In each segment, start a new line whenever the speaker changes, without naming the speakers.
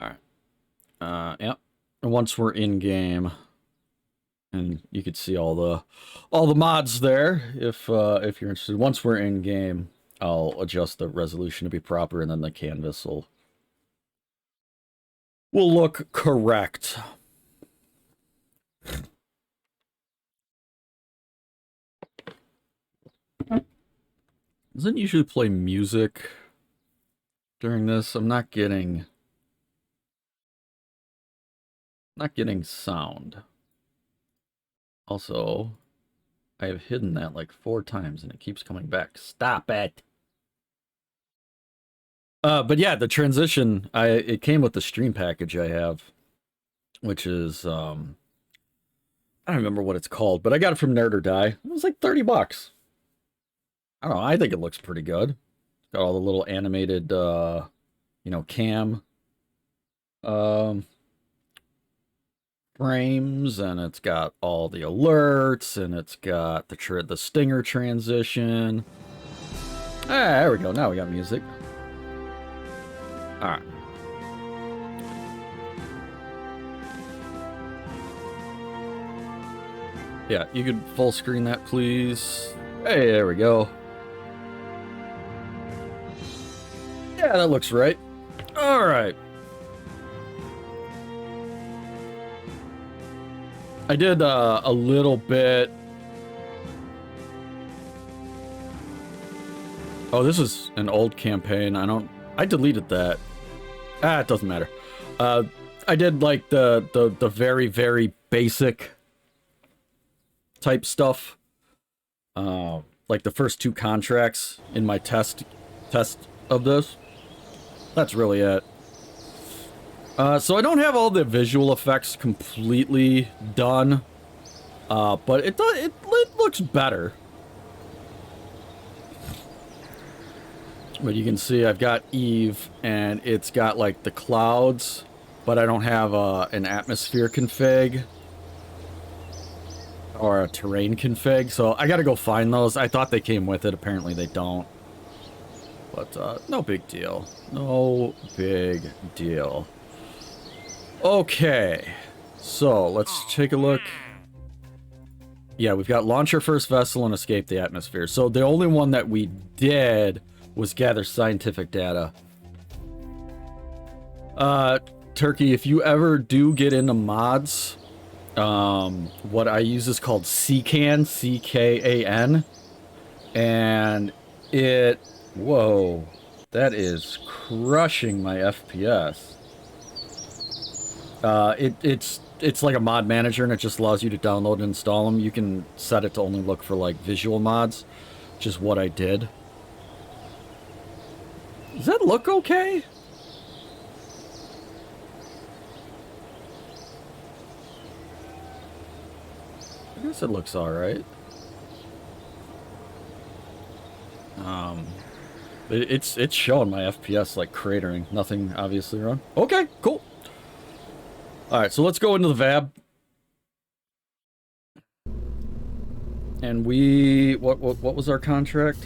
Alright. Yep. And once we're in game, and you could see all the mods there if you're interested. Once we're in game, I'll adjust the resolution to be proper, and then the canvas will look correct. Doesn't usually play music during this. I'm not getting sound. Also, I have hidden that like 4 times and it keeps coming back. Stop it. But yeah, the transition, it came with the stream package I have, which is I don't remember what it's called, but I got it from Nerd or Die. It was like 30 bucks. I don't know, I think it looks pretty good. It's got all the little animated you know, cam frames, and it's got all the alerts, and it's got the stinger transition. Ah, there we go. Now we got music. All right. Yeah, you could full screen that, please. Hey, there we go. Yeah, that looks right. All right. I did a little bit. Oh, this is an old campaign. I deleted that. It doesn't matter. I did like the very, very basic type stuff. Like the first 2 contracts in my test of this. That's really it. So I don't have all the visual effects completely done, but it looks better. But you can see I've got Eve, and it's got like the clouds, but I don't have an atmosphere config or a terrain config, so I gotta go find those. I thought they came with it, apparently they don't. But no big deal. No big deal. Okay, so let's take a look. Yeah, we've got launch our first vessel and escape the atmosphere. So the only one that we did was gather scientific data. Turkey, if you ever do get into mods, what I use is called CKAN, C-K-A-N, and it... Whoa, that is crushing my FPS. It's like a mod manager, and it just allows you to download and install them. You can set it to only look for like visual mods, which is what I did. Does that look okay? I guess it looks alright. It's showing my FPS like cratering. Nothing obviously wrong. Okay, cool. Alright, so let's go into the VAB. And what was our contract?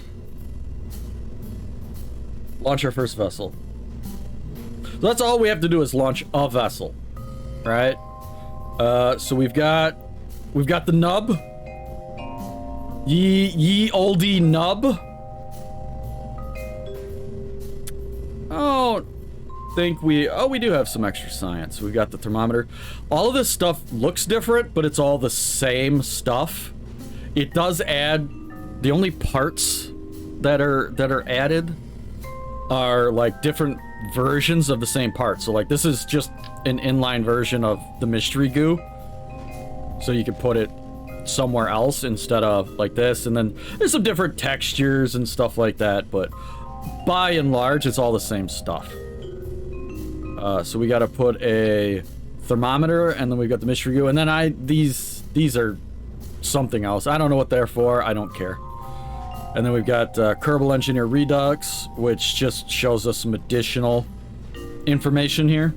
Launch our first vessel. So that's all we have to do is launch a vessel. Right? So we've got the nub. Ye oldie nub. Oh, think we do have some extra science. We got the thermometer. All of this stuff looks different, but it's all the same stuff. It does add, the only parts that are added are like different versions of the same part. So like this is just an inline version of the mystery goo, so you can put it somewhere else instead of like this, and then there's some different textures and stuff like that, but by and large it's all the same stuff. So we got to put a thermometer, and then we've got the mystery goo, and then these are something else. I don't know what they're for. I don't care. And then we've got Kerbal Engineer Redux, which just shows us some additional information here.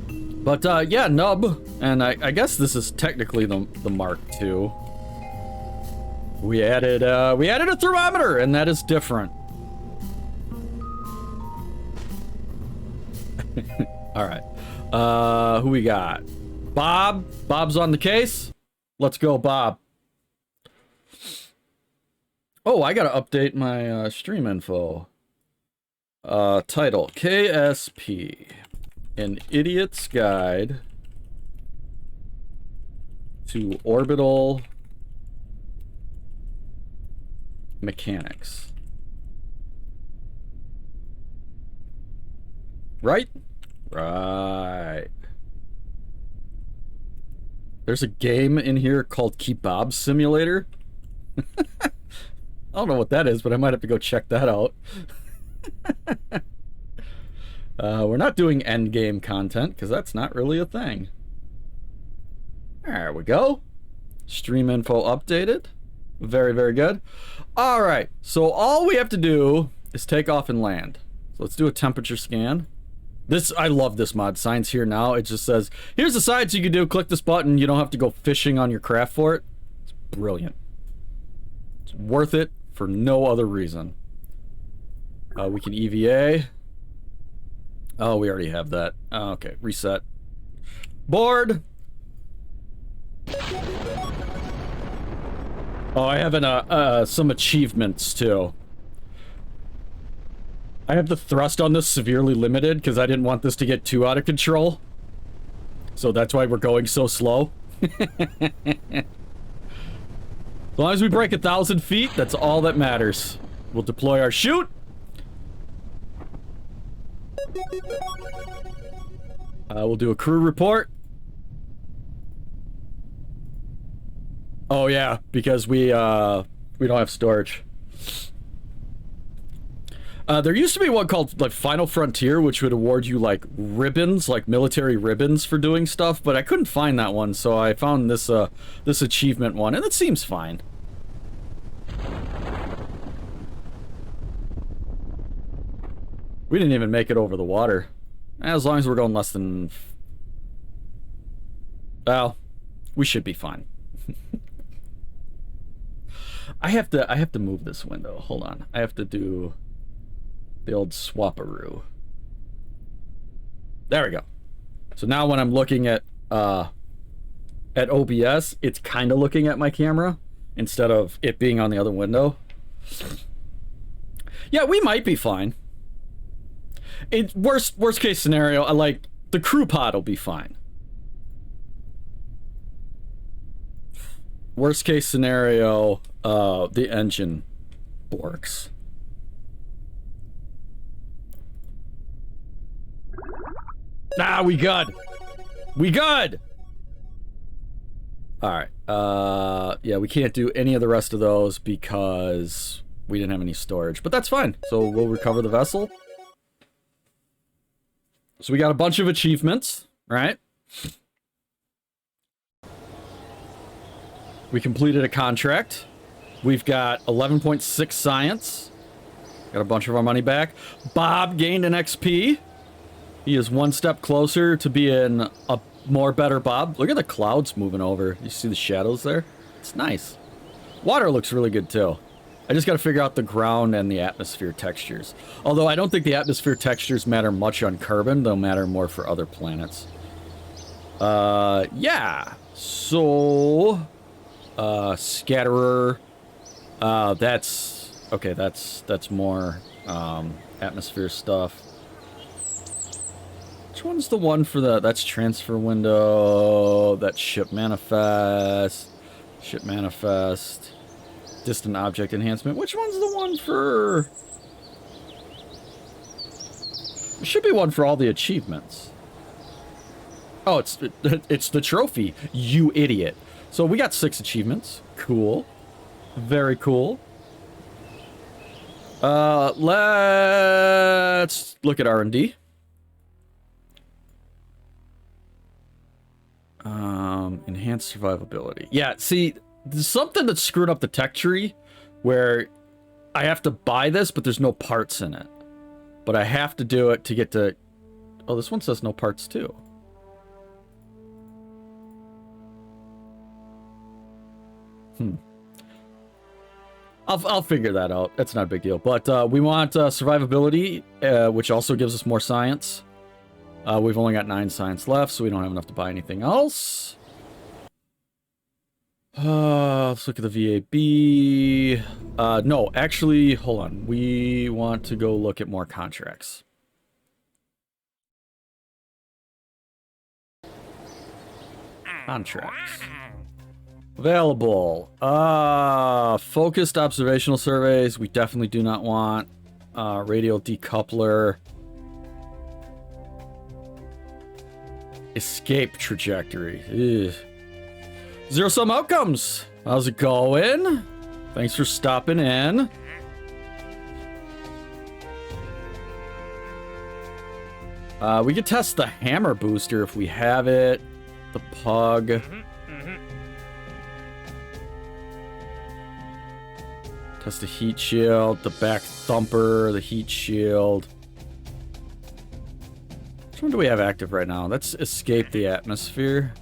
But yeah, nub, and I guess this is technically the Mark II. We added a thermometer, and that is different. All right. Who we got? Bob. Bob's on the case. Let's go, Bob. Oh, I gotta update my stream info. Title, KSP, An Idiot's Guide to Orbital Mechanics. Right? Right. There's a game in here called Kerbal Simulator. I don't know what that is, but I might have to go check that out. We're not doing endgame content, because that's not really a thing. There we go. Stream info updated. Very, very good. All right, so all we have to do is take off and land. So let's do a temperature scan. I love this mod. Signs here now. It just says, here's the signs you can do. Click this button. You don't have to go fishing on your craft for it. It's brilliant. It's worth it for no other reason. We can EVA. Oh, we already have that. Oh, okay, reset. Board. Oh, I have some achievements too. I have the thrust on this severely limited because I didn't want this to get too out of control. So that's why we're going so slow. As long as we break 1,000 feet, that's all that matters. We'll deploy our chute. We'll do a crew report. Oh yeah, because we don't have storage. There used to be one called like Final Frontier, which would award you like ribbons, like military ribbons for doing stuff, but I couldn't find that one, so I found this this achievement one, and it seems fine. We didn't even make it over the water. As long as we're going less than... Well, we should be fine. I have to move this window. Hold on. I have to do the old swaparoo. There we go. So now when I'm looking at OBS, it's kind of looking at my camera instead of it being on the other window. Yeah, we might be fine. Worst case scenario, I like the crew pod will be fine. Worst case scenario, the engine works. Ah, we good. We good. All right. Yeah, we can't do any of the rest of those because we didn't have any storage, but that's fine. So we'll recover the vessel. So we got a bunch of achievements, right? We completed a contract. We've got 11.6 science. Got a bunch of our money back. Bob gained an XP. He is one step closer to being a more better Bob. Look at the clouds moving over. You see the shadows there? It's nice. Water looks really good too. I just got to figure out the ground and the atmosphere textures. Although I don't think the atmosphere textures matter much on Kerbal. They'll matter more for other planets. Yeah. So, scatterer. That's okay. That's more atmosphere stuff. Which one's the one for that's transfer window? That's ship manifest. Ship manifest. Distant object enhancement. Which one's the one for... There should be one for all the achievements. Oh, it's the trophy, you idiot. So we got 6 achievements. Cool. Very cool. Let's look at R&D. Enhanced survivability. Yeah, see... There's something that's screwed up the tech tree where I have to buy this, but there's no parts in it. But I have to do it to get to... Oh, this one says no parts too. I'll figure that out. That's not a big deal. But we want survivability, which also gives us more science. We've only got 9 science left, so we don't have enough to buy anything else. Let's look at the VAB. No, actually, hold on. We want to go look at more contracts. Contracts. Available. Focused observational surveys. We definitely do not want. Radial decoupler. Escape trajectory. Ugh. Zero-sum outcomes. How's it going? Thanks for stopping in. We could test the hammer booster if we have it. The pug. Test the heat shield, the back thumper, the heat shield. Which one do we have active right now? Let's escape the atmosphere.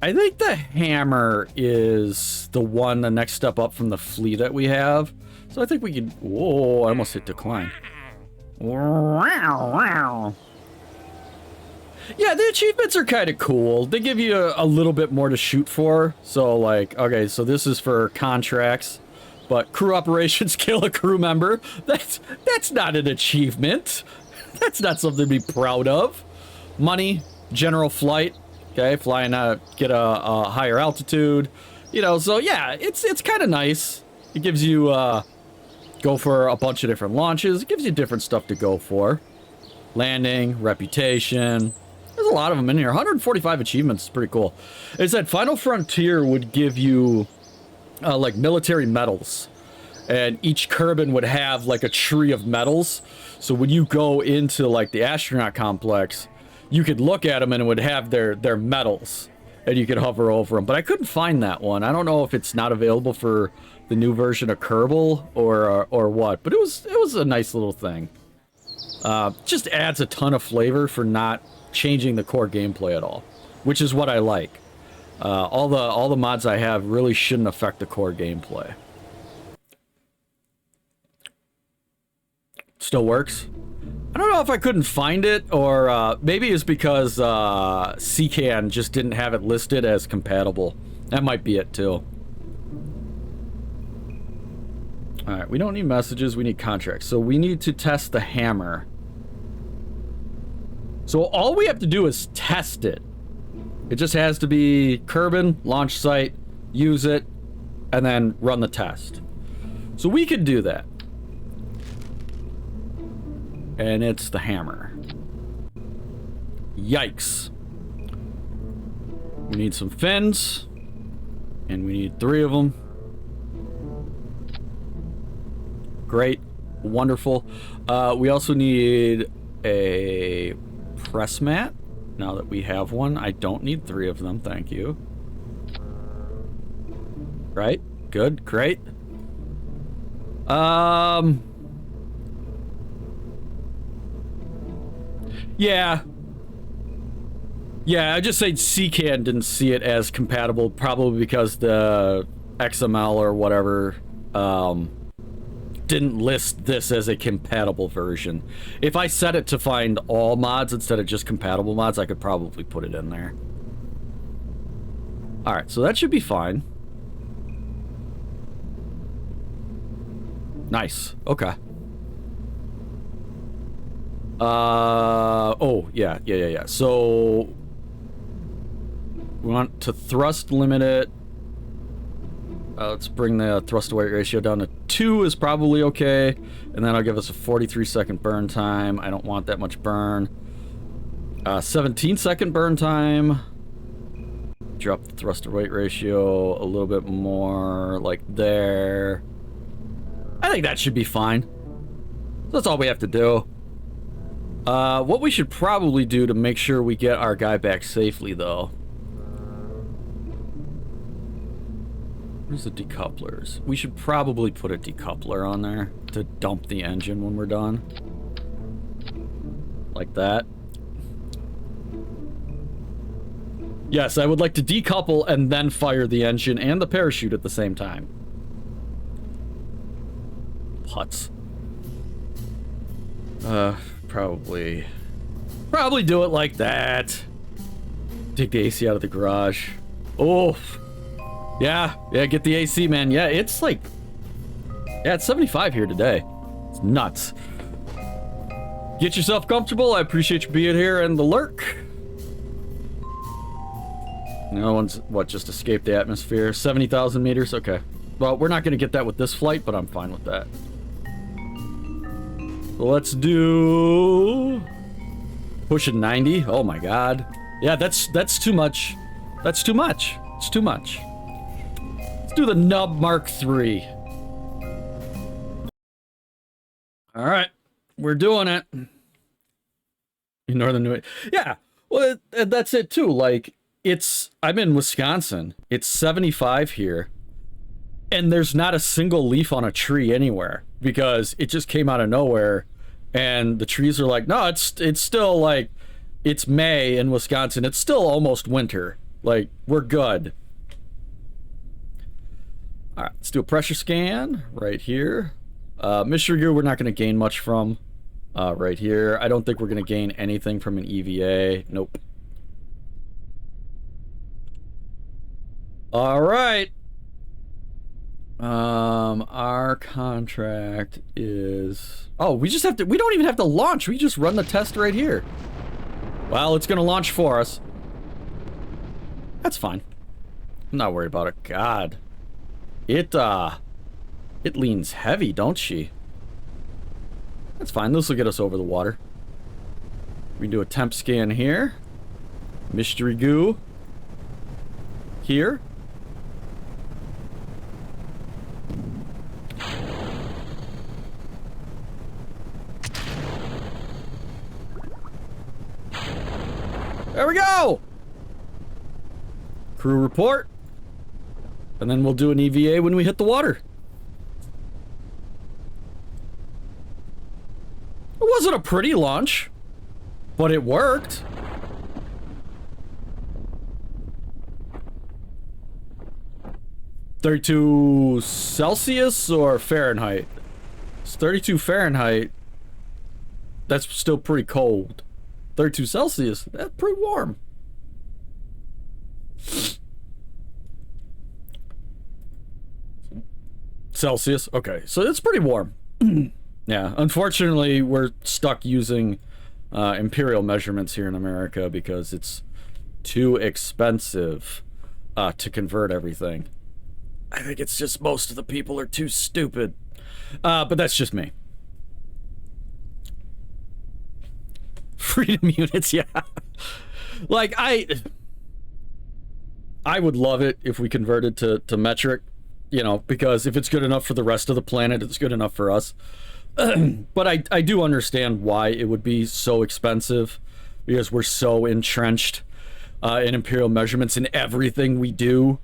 I think the hammer is the one, the next step up from the flea that we have. So I think we could... Whoa, I almost hit decline. Wow. Yeah, the achievements are kind of cool. They give you a little bit more to shoot for. So, like, okay, so this is for contracts. But crew operations, kill a crew member. That's not an achievement. That's not something to be proud of. Money, general flight. Okay, flying get a higher altitude. You know, so yeah, it's kind of nice. It gives you, go for a bunch of different launches. It gives you different stuff to go for. Landing, reputation. There's a lot of them in here. 145 achievements is pretty cool. It said Final Frontier would give you, like, military medals. And each Kerbal would have, like, a tree of medals. So when you go into, like, the astronaut complex, you could look at them and it would have their medals. And you could hover over them. But I couldn't find that one. I don't know if it's not available for the new version of Kerbal or what. But it was a nice little thing. Just adds a ton of flavor for not changing the core gameplay at all, which is what I like. All the mods I have really shouldn't affect the core gameplay. Still works. I don't know if I couldn't find it, or maybe it's because CCAN just didn't have it listed as compatible. That might be it too. Alright, we don't need messages, we need contracts. So we need to test the hammer. So all we have to do is test it. It just has to be Kerbal, launch site, use it, and then run the test. So we could do that. And it's the hammer. Yikes. We need some fins. And we need 3 of them. Great. Wonderful. We also need a press mat. Now that we have one, I don't need 3 of them. Thank you. Right? Good. Great. Yeah. Yeah, I just say CCAN didn't see it as compatible, probably because the XML or whatever didn't list this as a compatible version. If I set it to find all mods instead of just compatible mods, I could probably put it in there. Alright, so that should be fine. Nice. Okay. Oh, yeah. So, we want to thrust limit it. Let's bring the thrust to weight ratio down to 2 is probably okay. And then I'll give us a 43-second burn time. I don't want that much burn. 17-second burn time. Drop the thrust to weight ratio a little bit more, like there. I think that should be fine. So that's all we have to do. What we should probably do to make sure we get our guy back safely, though. Where's the decouplers? We should probably put a decoupler on there to dump the engine when we're done. Like that. Yes, I would like to decouple and then fire the engine and the parachute at the same time. Putz. Probably do it like that. Take the AC out of the garage. Oh, yeah, get the AC, man. Yeah, it's like, yeah, it's 75 here today. It's nuts. Get yourself comfortable. I appreciate you being here and the lurk. No one's, what, just escaped the atmosphere? 70,000 meters? Okay. Well, we're not going to get that with this flight, but I'm fine with that. Let's do... pushing 90? Oh my god. Yeah, that's too much. That's too much. It's too much. Let's do the Nub Mark III. Alright. We're doing it. In northern New England. Yeah. Well, that's it too. Like, I'm in Wisconsin. It's 75 here. And there's not a single leaf on a tree anywhere because it just came out of nowhere. And the trees are like, no, it's still like, it's May in Wisconsin. It's still almost winter. Like, we're good. All right, let's do a pressure scan right here. Mystery Goo, we're not going to gain much from right here. I don't think we're going to gain anything from an EVA. Nope. All right. Our contract is... Oh, we just have to... We don't even have to launch. We just run the test right here. Well, it's gonna launch for us. That's fine. I'm not worried about it. God. It leans heavy, don't she? That's fine. This will get us over the water. We can do a temp scan here. Mystery Goo. Here. There we go! Crew report. And then we'll do an EVA when we hit the water. It wasn't a pretty launch, but it worked. $32 Celsius or Fahrenheit? It's 32 Fahrenheit. That's still pretty cold. 32 Celsius, that's pretty warm. Celsius, okay, so it's pretty warm. Yeah, unfortunately, we're stuck using imperial measurements here in America because it's too expensive to convert everything. I think it's just most of the people are too stupid. But that's just me. Freedom units, yeah. Like, I would love it if we converted to metric, you know, because if it's good enough for the rest of the planet, it's good enough for us. But I do understand why it would be so expensive, because we're so entrenched in imperial measurements in everything we do,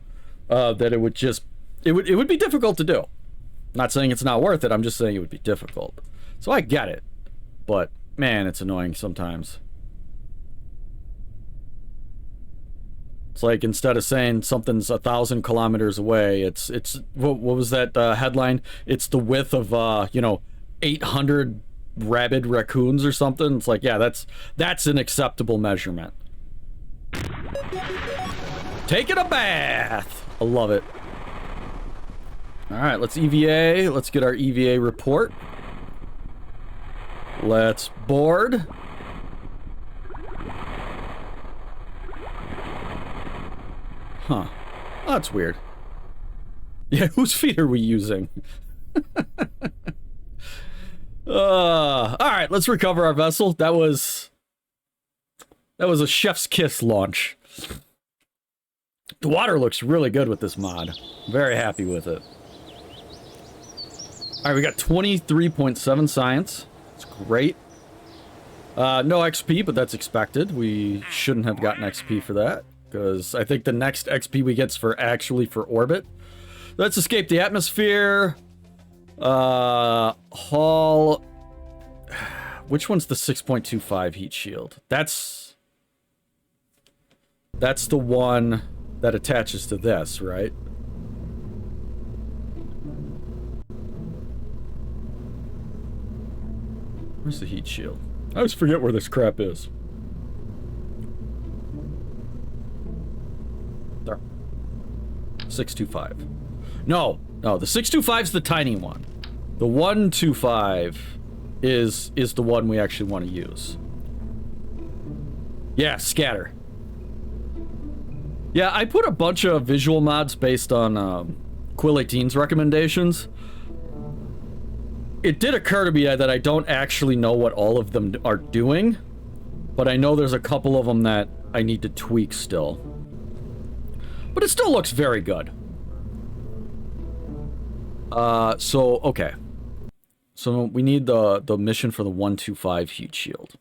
that it would just, it would be difficult to do. I'm not saying it's not worth it, I'm just saying it would be difficult. So I get it, but man, it's annoying sometimes. It's like, instead of saying something's 1,000 kilometers away, it's what was that headline? It's the width of you know, 800 rabid raccoons or something. It's like, yeah, that's an acceptable measurement. Taking a bath. I love it. All right, let's EVA. Let's get our EVA report. Let's board. Huh. Oh, that's weird. Yeah, whose feet are we using? All right, let's recover our vessel. That was a chef's kiss launch. The water looks really good with this mod. Very happy with it. All right, we got 23.7 science. It's great. No XP, but that's expected. We shouldn't have gotten XP for that, because I think the next XP we get's actually for orbit. Let's escape the atmosphere. Hull. Which one's the 6.25 heat shield? That's the one that attaches to this, right? Where's the heat shield? I always forget where this crap is. There. 625. No, the 625 is the tiny one. The 125 is the one we actually want to use. Yeah, scatter. Yeah, I put a bunch of visual mods based on Quill 18's recommendations. It did occur to me that I don't actually know what all of them are doing, but I know there's a couple of them that I need to tweak still. But it still looks very good. So, okay. So we need the mission for the 125 heat shield.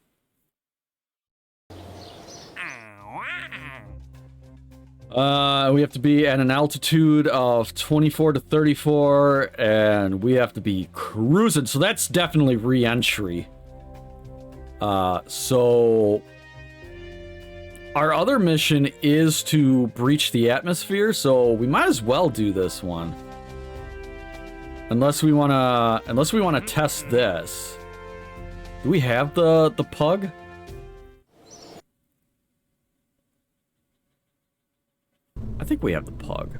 We have to be at an altitude of 24 to 34, and we have to be cruising, so that's definitely re-entry. So our other mission is to breach the atmosphere, so we might as well do this one. Unless we wanna test this. Do we have the pug? I think we have the pug.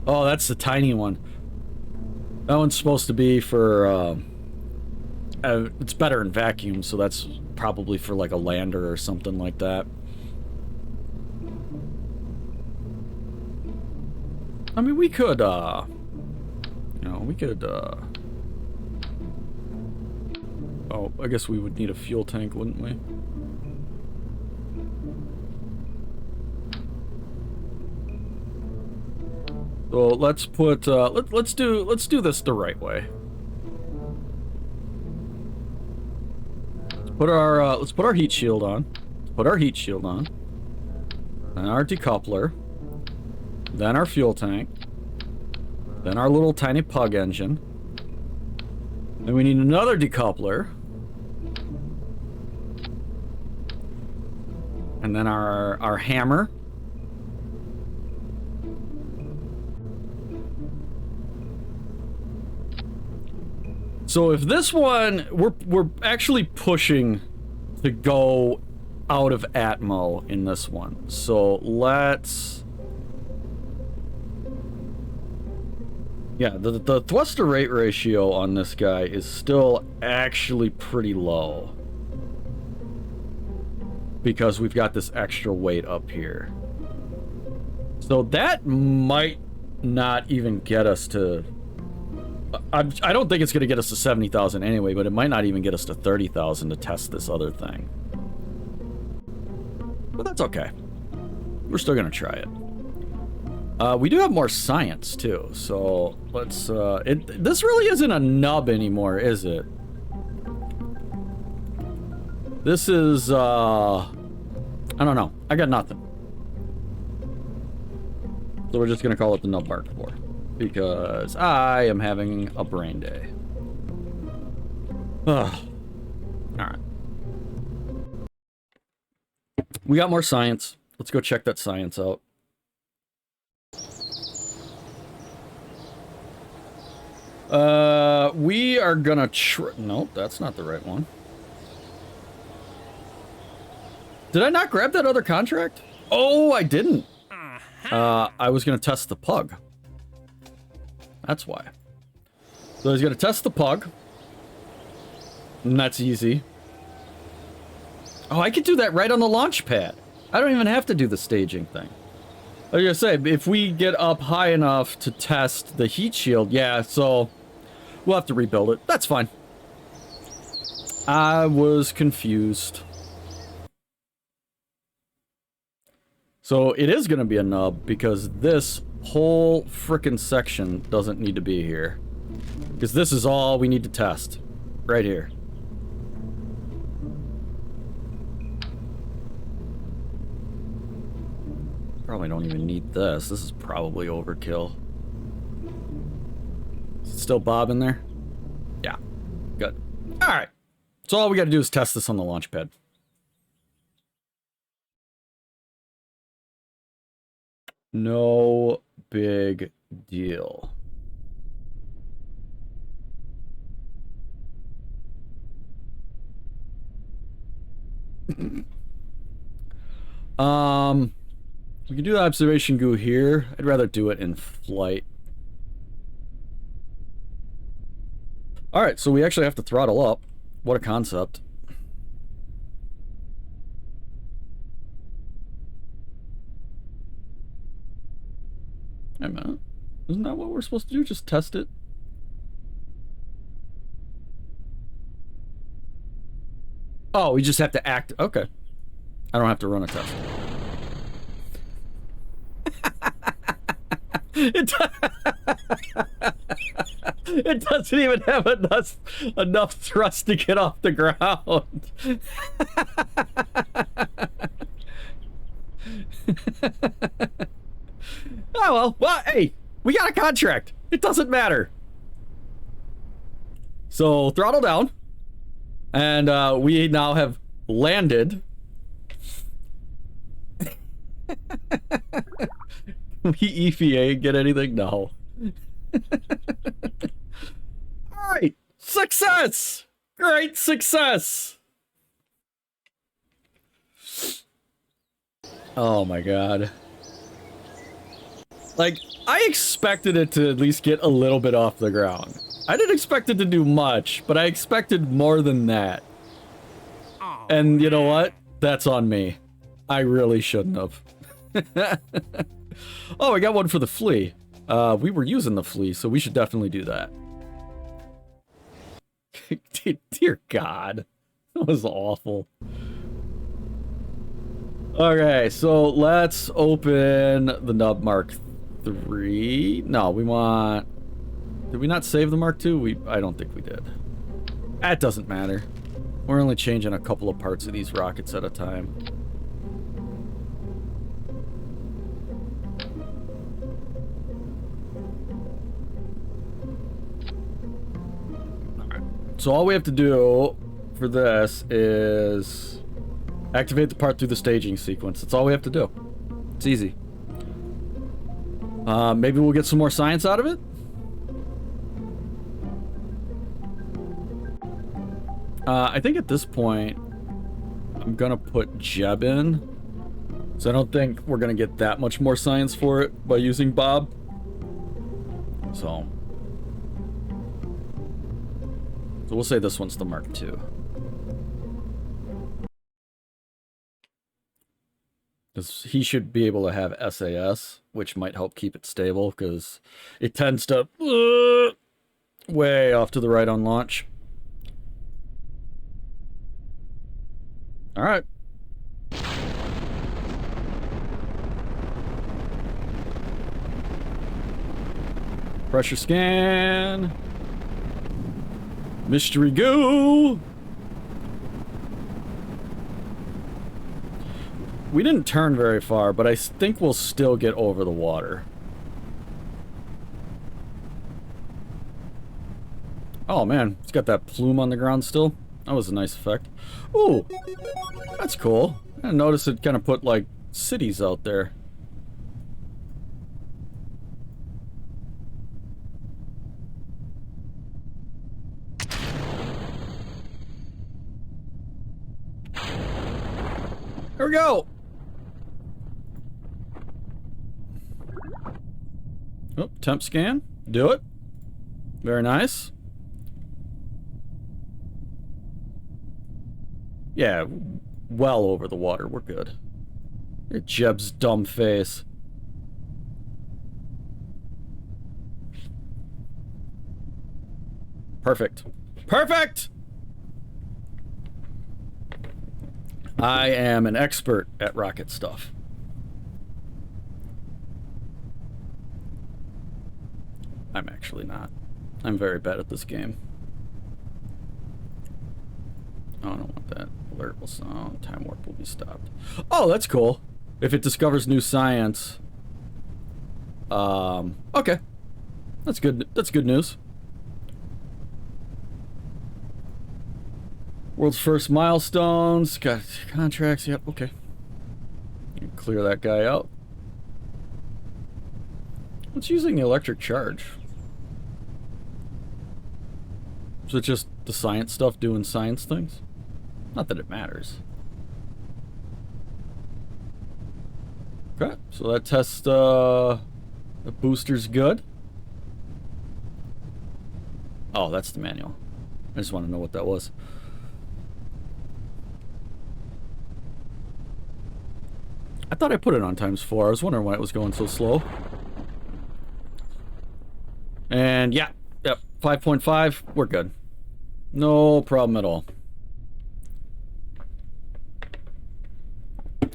Oh, that's the tiny one. That one's supposed to be for, it's better in vacuum, so that's probably for like a lander or something like that. I mean, we could, you know, we could, oh, I guess we would need a fuel tank, wouldn't we? So let's put, let's do this the right way. Let's put our heat shield on. Put our heat shield on. Then our decoupler. Then our fuel tank. Then our little tiny pug engine. Then we need another decoupler. And then our hammer. So if this one, we're actually pushing to go out of Atmo in this one. So let's... Yeah, the thrust to rate ratio on this guy is still actually pretty low. Because we've got this extra weight up here. So that might not even get us to... I don't think it's going to get us to 70,000 anyway, but it might not even get us to 30,000 to test this other thing. But that's okay. We're still going to try it. We do have more science, too, so let's... this really isn't a nub anymore, is it? This is, I don't know. I got nothing. So we're just going to call it the Nub Mark IV. Because I am having a brain day. Ugh. Alright. We got more science. Let's go check that science out. We are gonna nope, that's not the right one. Did I not grab that other contract? Oh, I didn't. I was gonna test the pug. That's why. So he's gonna test the pug. And that's easy. Oh, I could do that right on the launch pad. I don't even have to do the staging thing. I was gonna say, if we get up high enough to test the heat shield, yeah, so we'll have to rebuild it. That's fine. I was confused. So it is gonna be a nub because this whole frickin' section doesn't need to be here. Because this is all we need to test. Right here. Probably don't even need this. This is probably overkill. Is it still bobbing there? Yeah. Good. Alright. So all we gotta do is test this on the launch pad. No big deal. We can do the observation goo here. I'd rather do it in flight. Alright, so we actually have to throttle up. What a concept. Hey man, isn't that what we're supposed to do? Just test it? Oh, we just have to act. Okay. I don't have to run a test. It doesn't even have enough thrust to get off the ground. Oh well. Well, hey, we got a contract. It doesn't matter. So throttle down, and we now have landed. We EVA get anything? No. Alright! Success! Great success! Oh my god. Like, I expected it to at least get a little bit off the ground. I didn't expect it to do much, but I expected more than that. And you know what? That's on me. I really shouldn't have. Oh, I got one for the flea. We were using the flea, so we should definitely do that. Dear God. That was awful. Okay, so let's open the Nub Mark III. No, we want... Did we not save the Mark II? I don't think we did. That doesn't matter. We're only changing a couple of parts of these rockets at a time. So all we have to do for this is activate the part through the staging sequence. That's all we have to do. It's easy. Maybe we'll get some more science out of it? I think at this point, I'm gonna put Jeb in. So I don't think we're gonna get that much more science for it by using Bob. So we'll say this one's the Mark II. Because he should be able to have SAS, which might help keep it stable, because it tends to way off to the right on launch. Alright. Pressure scan. Mystery goo! We didn't turn very far, but I think we'll still get over the water. Oh man, it's got that plume on the ground still. That was a nice effect. Ooh, that's cool. I noticed it kind of put like cities out there. Here we go! Oh, temp scan. Do it. Very nice. Yeah, well over the water. We're good. Your Jeb's dumb face. Perfect. Perfect! I am an expert at rocket stuff. I'm actually not. I'm very bad at this game. Oh, I don't want that. Alert will sound. Time warp will be stopped. Oh, that's cool. If it discovers new science. Okay. That's good. That's good news. World's first milestones. Got contracts. Yep, okay. You can clear that guy out. What's using the electric charge? Is it just the science stuff doing science things? Not that it matters. Okay, so that test, the booster's good. Oh, that's the manual. I just want to know what that was. I thought I put it on ×4. I was wondering why it was going so slow. And yeah, yep, 5.5, we're good. No problem at all.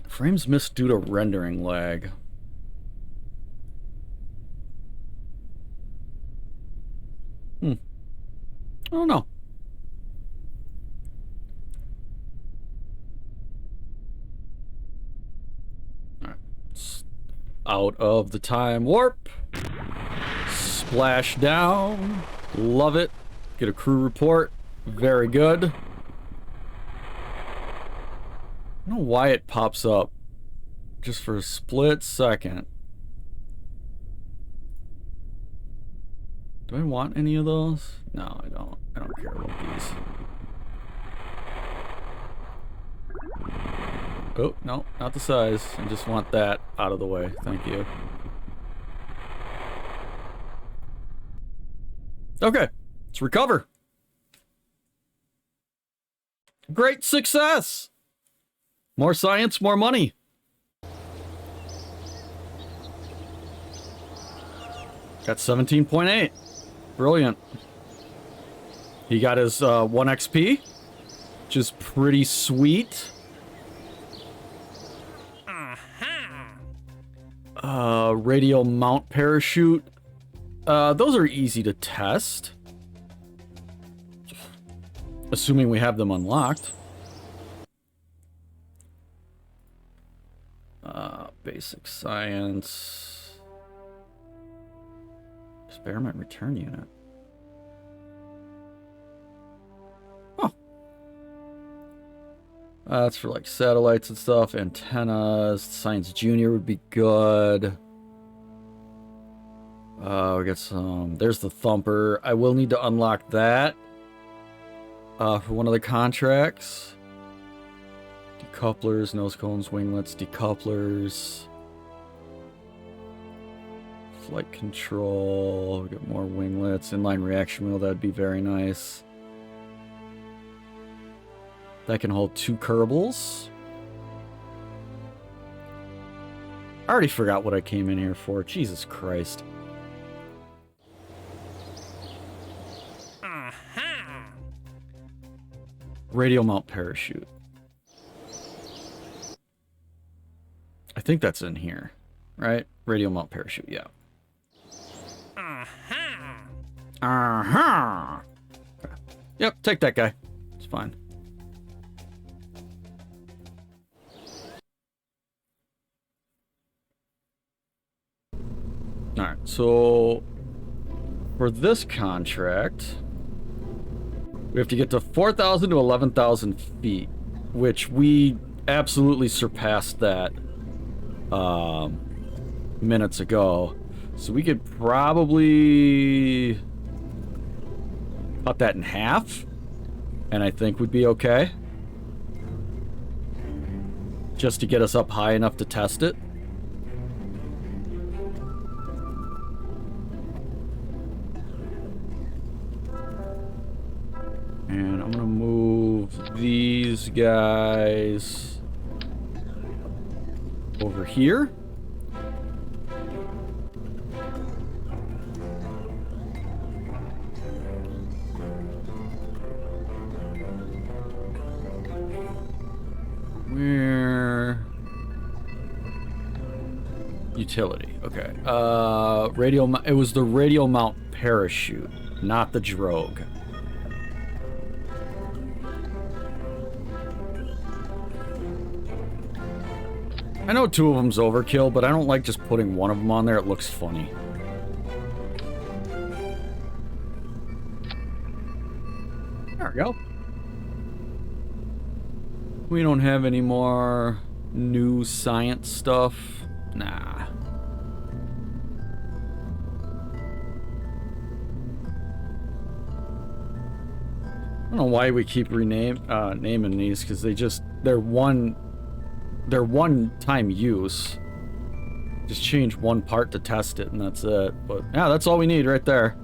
Frames missed due to rendering lag. I don't know. Alright. Out of the time warp. Splash down. Love it. Get a crew report. Very good. I don't know why it pops up just for a split second. Do I want any of those? No, I don't. I don't care about these. Oh, no, not the size. I just want that out of the way. Thank you. Okay, let's recover. Great success! More science, more money. Got 17.8. Brilliant. He got his 1 XP, which is pretty sweet. Radial mount parachute. Those are easy to test. Assuming we have them unlocked. Basic science. Experiment return unit. Oh. That's for like satellites and stuff. Antennas. Science Junior would be good. We got some. There's the thumper. I will need to unlock that. For one of the contracts. Decouplers, nose cones, winglets, decouplers. Flight control, get more winglets, inline reaction wheel, that'd be very nice. That can hold 2 Kerbals. I already forgot what I came in here for, Jesus Christ. Radial mount parachute. I think that's in here, right? Radial mount parachute, yeah. Okay. Yep, take that guy. It's fine. Alright, so for this contract, we have to get to 4,000 to 11,000 feet, which we absolutely surpassed that minutes ago. So we could probably cut that in half, and I think we'd be okay. Just to get us up high enough to test it. And I'm gonna move these guys over here. Where? Utility. Okay. It was the radial mount parachute, not the drogue. I know 2 of them's overkill, but I don't like just putting 1 of them on there. It looks funny. There we go. We don't have any more new science stuff. Nah. I don't know why we keep naming these, because they're one-time use. Just change one part to test it, and that's it. But yeah, that's all we need right there.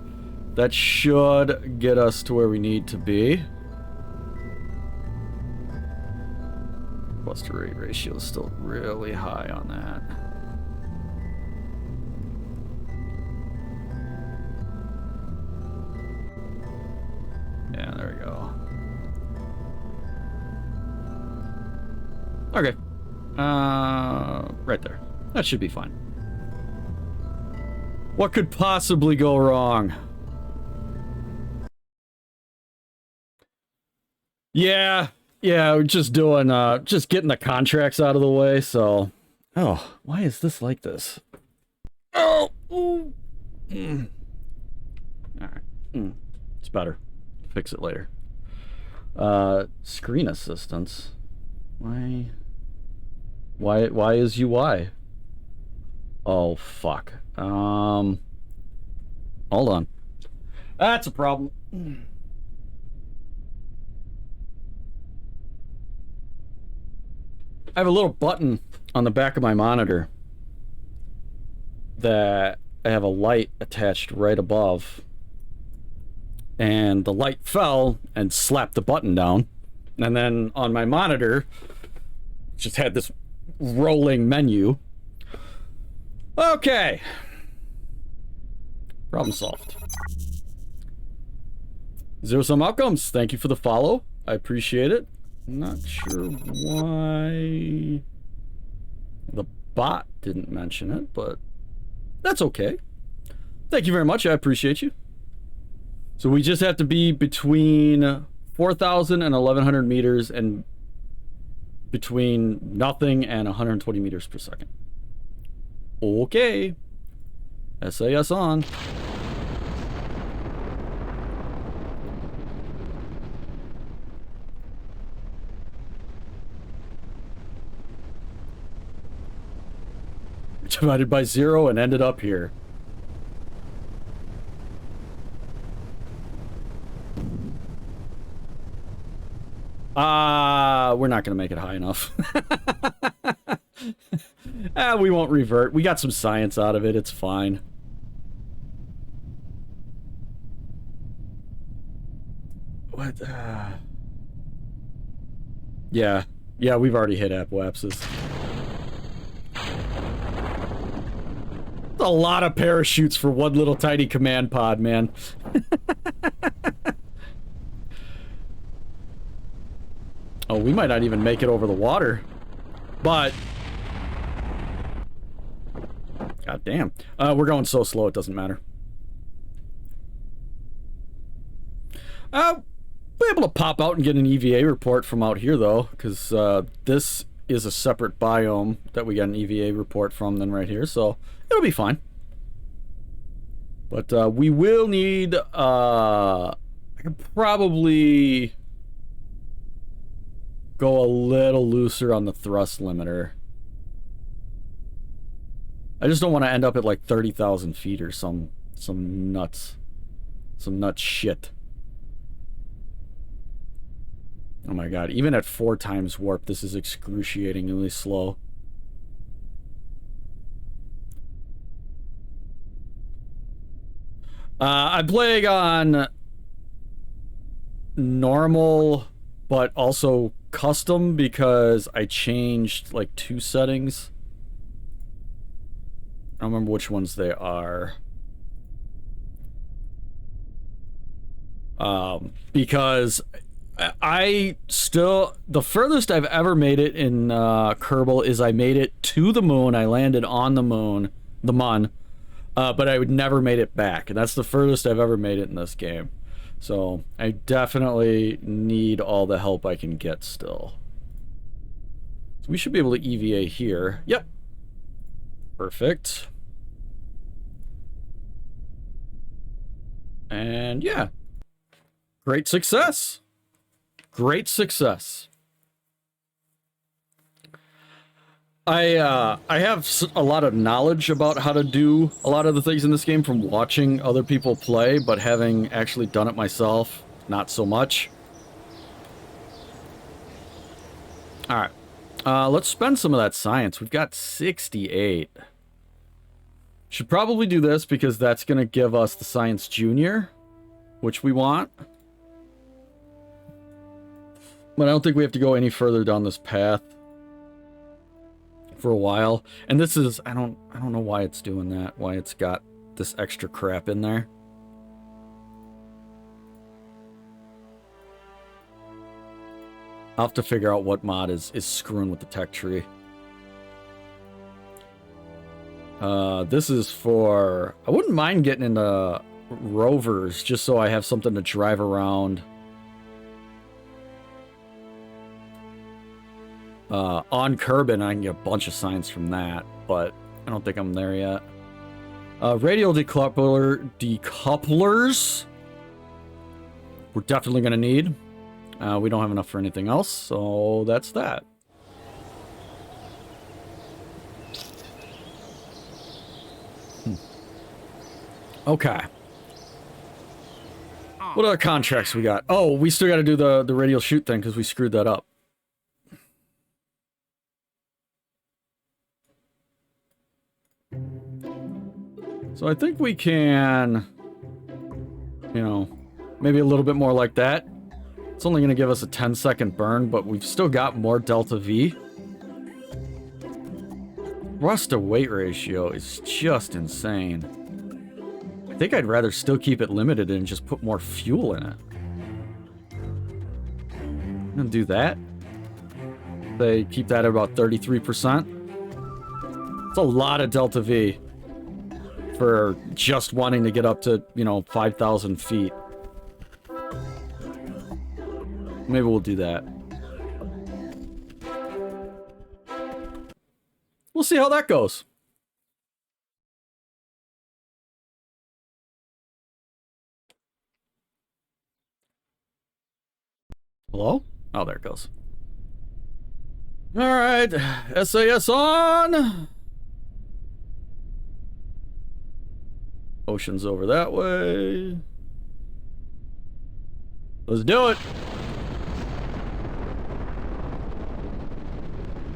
That should get us to where we need to be. Cluster rate ratio is still really high on that. Yeah, there we go. Okay. Right there. That should be fine. What could possibly go wrong? Yeah, we're just doing, just getting the contracts out of the way, so... Oh, why is this like this? Oh! Ooh. Alright. It's better. Fix it later. Screen assistance. Why is UI? Oh, fuck. Hold on. That's a problem. I have a little button on the back of my monitor that I have a light attached right above. And the light fell and slapped the button down. And then on my monitor, just had this rolling menu. Okay. Problem solved. Zero Sum Outcomes, thank you for the follow. I appreciate it. Not sure why the bot didn't mention it, but that's okay. Thank you very much. I appreciate you. So we just have to be between 4,000 and 1,100 meters and between nothing and 120 meters per second. Okay. SAS on. Divided by 0 and ended up here. We're not gonna make it high enough. We won't revert. We got some science out of it. It's fine. What? Yeah, we've already hit apoapsis. A lot of parachutes for one little tiny command pod, man. Oh, we might not even make it over the water. But... God damn. We're going so slow it doesn't matter. We'll be able to pop out and get an EVA report from out here, though, because this is a separate biome that we got an EVA report from than right here, so it'll be fine. But we will need... I could probably go a little looser on the thrust limiter. I just don't want to end up at like 30,000 feet or some nuts shit. Oh my god, even at 4 times warp, this is excruciatingly slow. I'm playing on normal, but also custom because I changed like 2 settings. I don't remember which ones they are. Because I still... The furthest I've ever made it in Kerbal is I made it to the moon. I landed on the moon. The Mun. But I would never made it back. And that's the furthest I've ever made it in this game. So I definitely need all the help I can get still. So we should be able to EVA here. Yep. Perfect. And yeah. Great success. Great success. I have a lot of knowledge about how to do a lot of the things in this game from watching other people play, but having actually done it myself, not so much. Alright. Let's spend some of that science. We've got 68. Should probably do this because that's going to give us the Science Junior, which we want. But I don't think we have to go any further down this path for a while. And this is, I don't know why it's doing that, why it's got this extra crap in there. I'll have to figure out what mod is screwing with the tech tree. This is for... I wouldn't mind getting into rovers just so I have something to drive around. On Kerbal, I can get a bunch of science from that, but I don't think I'm there yet. Radial decouplers. We're definitely going to need. We don't have enough for anything else, so that's that. Okay. What other contracts we got? Oh, we still got to do the radial shoot thing because we screwed that up. So I think we can, you know, maybe a little bit more like that. It's only going to give us a 10-second burn, but we've still got more delta V. Rust to weight ratio is just insane. I think I'd rather still keep it limited and just put more fuel in it. I'm going to do that. They keep that at about 33%. It's a lot of delta V for just wanting to get up to, you know, 5,000 feet. Maybe we'll do that. We'll see how that goes. Hello? Oh, there it goes. All right, SAS on. Ocean's over that way. Let's do it.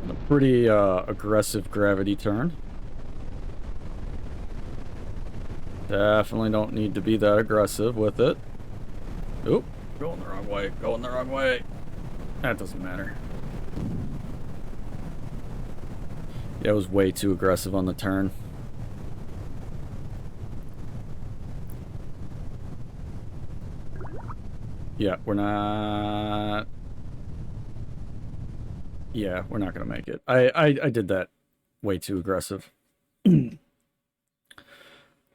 A pretty aggressive gravity turn. Definitely don't need to be that aggressive with it. Oop, going the wrong way, going the wrong way. That doesn't matter. Yeah, it was way too aggressive on the turn. Yeah, we're not... Yeah, we're not gonna make it. I did that way too aggressive.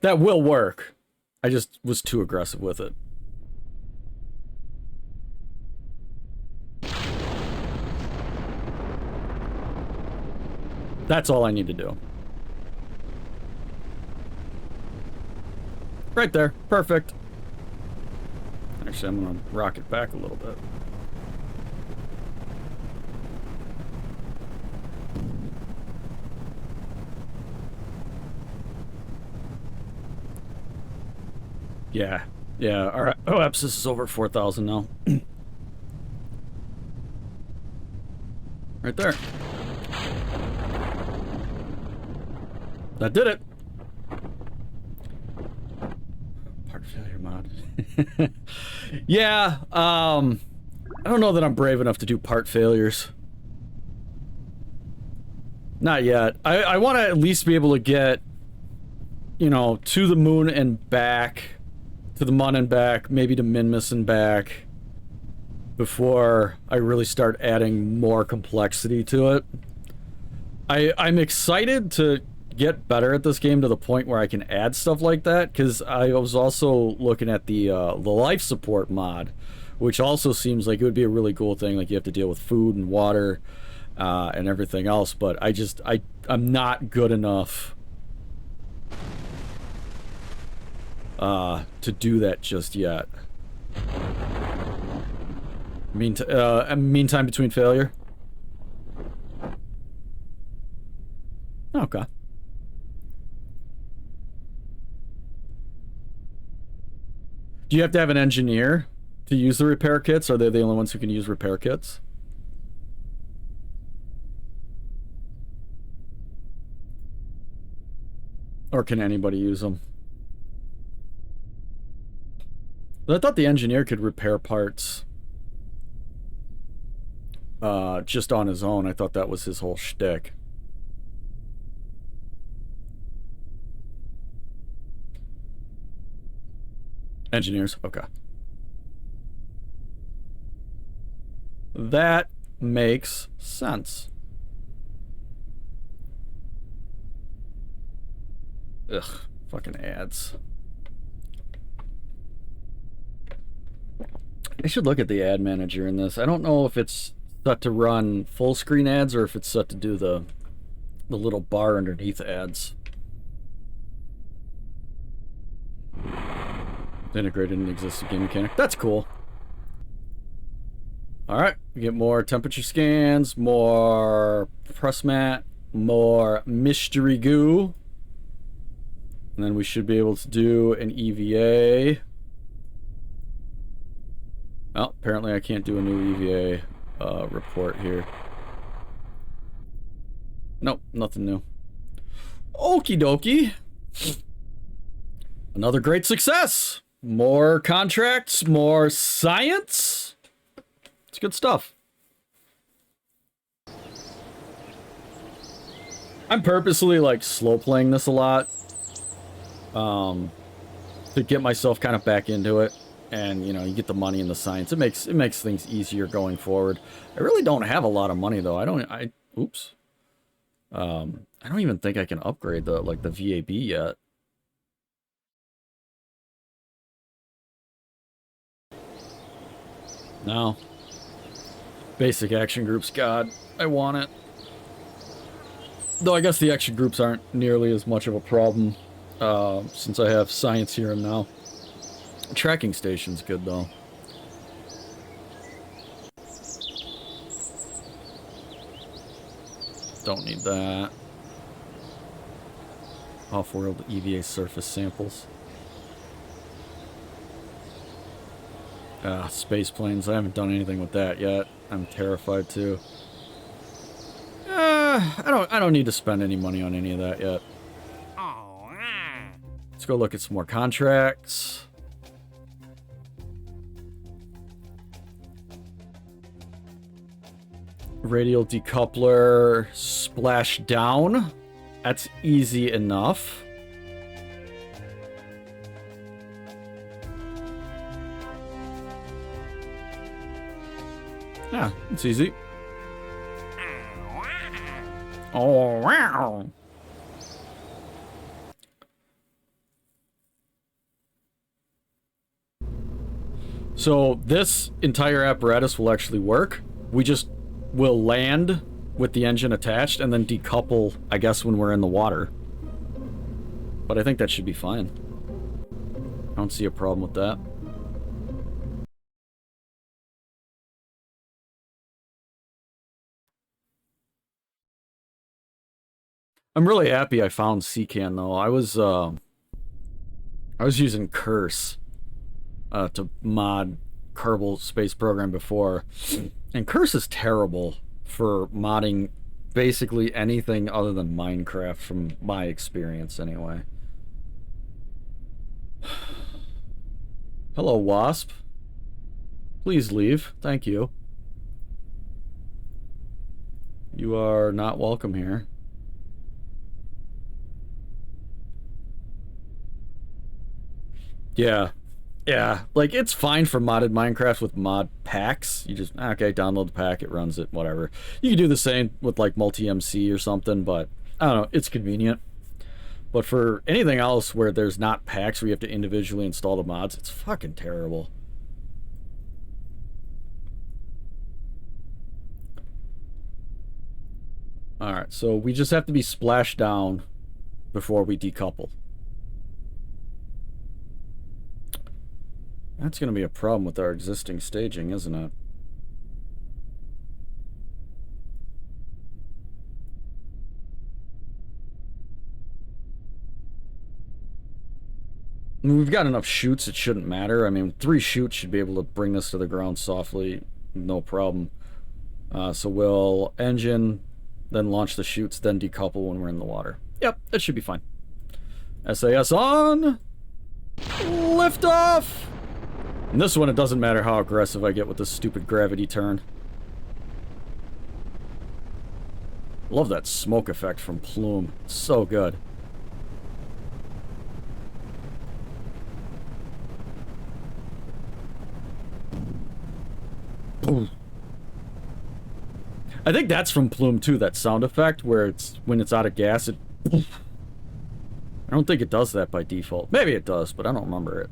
That will work. I just was too aggressive with it. That's all I need to do. Right there. Perfect. Actually, I'm gonna rock it back a little bit. Yeah. Yeah, our OEPSIS is over 4,000 now. Right there. That did it. Part failure mod. Yeah, I don't know that I'm brave enough to do part failures. Not yet. I want to at least be able to get, you know, to the moon and back, to the Mun and back, maybe to Minmus and back, before I really start adding more complexity to it. I'm excited to get better at this game to the point where I can add stuff like that, because I was also looking at the life support mod, which also seems like it would be a really cool thing. Like, you have to deal with food and water and everything else, but I'm not good enough to do that just yet. Meantime between failure. Okay. Do you have to have an engineer to use the repair kits? Are they the only ones who can use repair kits? Or can anybody use them? But I thought the engineer could repair parts just on his own. I thought that was his whole shtick. Engineers, okay. That makes sense. Ugh, fucking ads. I should look at the ad manager in this. I don't know if it's set to run full screen ads or if it's set to do the little bar underneath ads. Integrated in existing game mechanic. That's cool. Alright, we get more temperature scans, more press mat, more mystery goo. And then we should be able to do an EVA. Well, apparently I can't do a new EVA report here. Nope, nothing new. Okie dokie. Another great success. More contracts, more science. It's good stuff. I'm purposely like slow playing this a lot to get myself kind of back into it, and you know, you get the money and the science. It makes things easier going forward. I really don't have a lot of money though. I don't even think I can upgrade the VAB yet. No. Basic action groups, God, I want it. Though I guess the action groups aren't nearly as much of a problem since I have science here and now. Tracking station's good though. Don't need that. Off-world EVA surface samples. Space planes. I haven't done anything with that yet. I'm terrified too. I don't need to spend any money on any of that yet. Let's go look at some more contracts. Radial decoupler, splash down. That's easy enough. Yeah, it's easy. Oh, wow. So this entire apparatus will actually work. We just will land with the engine attached and then decouple, I guess, when we're in the water. But I think that should be fine. I don't see a problem with that. I'm really happy I found CCAN though. I was using Curse to mod Kerbal space program before, and Curse is terrible for modding basically anything other than Minecraft from my experience anyway. Hello, Wasp. Please leave. Thank you. You are not welcome here. Yeah, like, it's fine for modded Minecraft with mod packs. You just, okay, download the pack, it runs it, whatever. You can do the same with, like, multi-MC or something, but, I don't know, it's convenient. But for anything else where there's not packs where you have to individually install the mods, it's fucking terrible. Alright, so we just have to be splashed down before we decouple. That's going to be a problem with our existing staging, isn't it? I mean, we've got enough chutes, it shouldn't matter. I mean, 3 chutes should be able to bring this to the ground softly, no problem. So we'll engine, then launch the chutes, then decouple when we're in the water. Yep, that should be fine. SAS on! Lift off! And this one, it doesn't matter how aggressive I get with this stupid gravity turn. Love that smoke effect from Plume. It's so good. Boom. I think that's from Plume too, that sound effect where it's when it's out of gas, it... I don't think it does that by default. Maybe it does, but I don't remember it.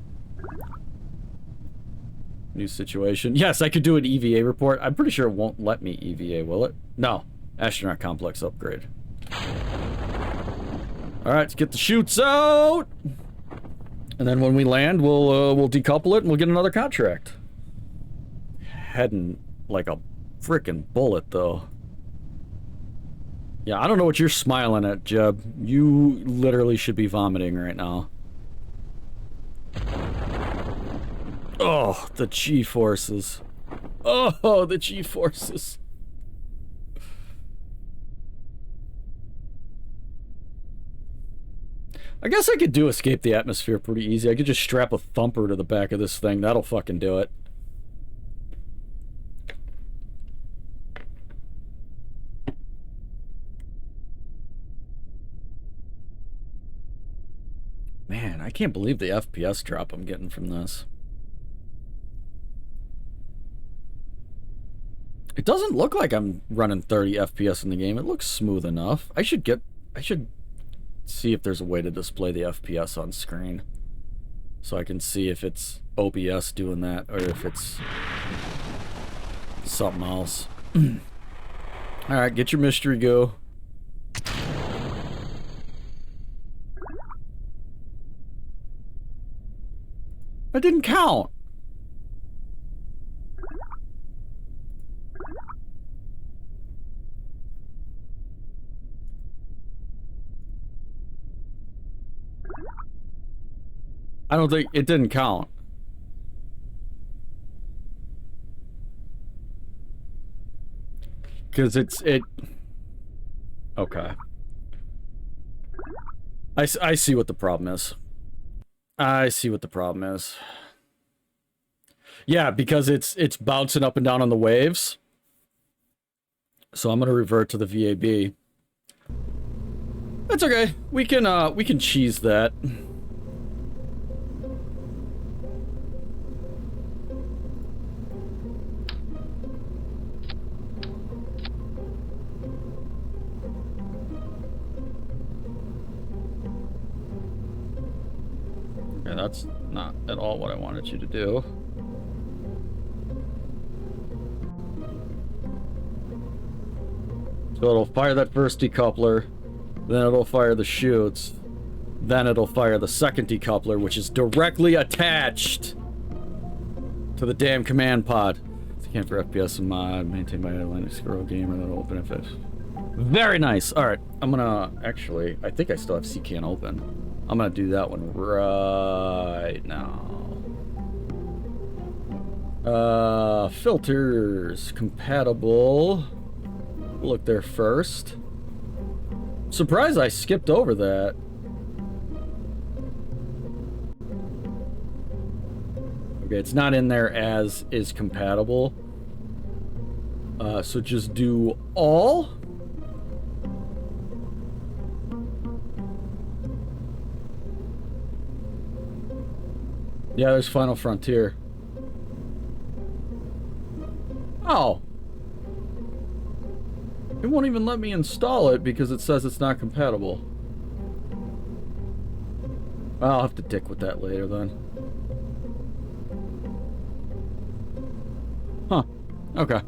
New situation. Yes, I could do an EVA report. I'm pretty sure it won't let me EVA, will it? No. Astronaut complex upgrade. Alright, let's get the chutes out! And then when we land, we'll decouple it and we'll get another contract. Heading like a frickin' bullet, though. Yeah, I don't know what you're smiling at, Jeb. You literally should be vomiting right now. Oh, the G-forces. Oh, the G-forces. I guess I could do escape the atmosphere pretty easy. I could just strap a thumper to the back of this thing. That'll fucking do it. Man, I can't believe the FPS drop I'm getting from this. It doesn't look like I'm running 30 FPS in the game. It looks smooth enough. I should see if there's a way to display the FPS on screen. So I can see if it's OBS doing that or if it's something else. Alright, get your mystery go. I didn't count. I don't think it didn't count. Because it okay. I see what the problem is. I see what the problem is. Yeah, because it's bouncing up and down on the waves. So I'm gonna revert to the VAB. That's okay. We can cheese that. Okay, that's not at all what I wanted you to do. So it'll fire that first decoupler, then it'll fire the chutes, then it'll fire the second decoupler, which is directly attached to the damn command pod. Scan for FPS and mod, maintained by a Linux scroll gamer that'll open if it. Very nice. Alright, I'm gonna actually, I think I still have CCAN open. I'm gonna do that one right now. Filters compatible. Look there first. Surprised I skipped over that. Okay, it's not in there as is compatible. So just do all. Yeah, there's Final Frontier. Oh. It won't even let me install it because it says it's not compatible. I'll have to dick with that later then. Huh. Okay.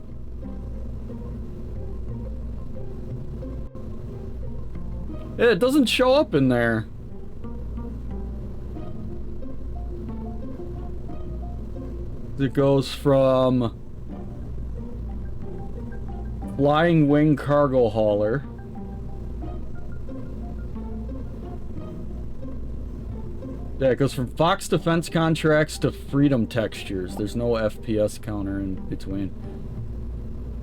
It doesn't show up in there. It goes from Flying Wing Cargo Hauler. Yeah, it goes from Fox Defense Contracts to Freedom Textures. There's no FPS counter in between.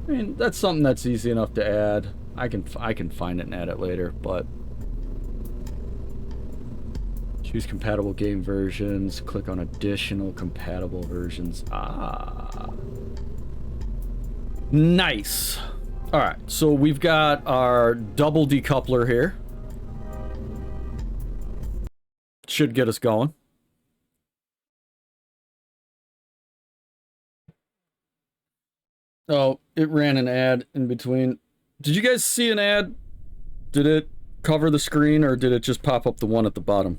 I mean, that's something that's easy enough to add. I can find it and add it later, but Choose compatible game versions. Click on additional compatible versions. Ah. Nice. Alright, so we've got our double decoupler here. Should get us going. Oh, it ran an ad in between. Did you guys see an ad? Did it cover the screen or did it just pop up the one at the bottom?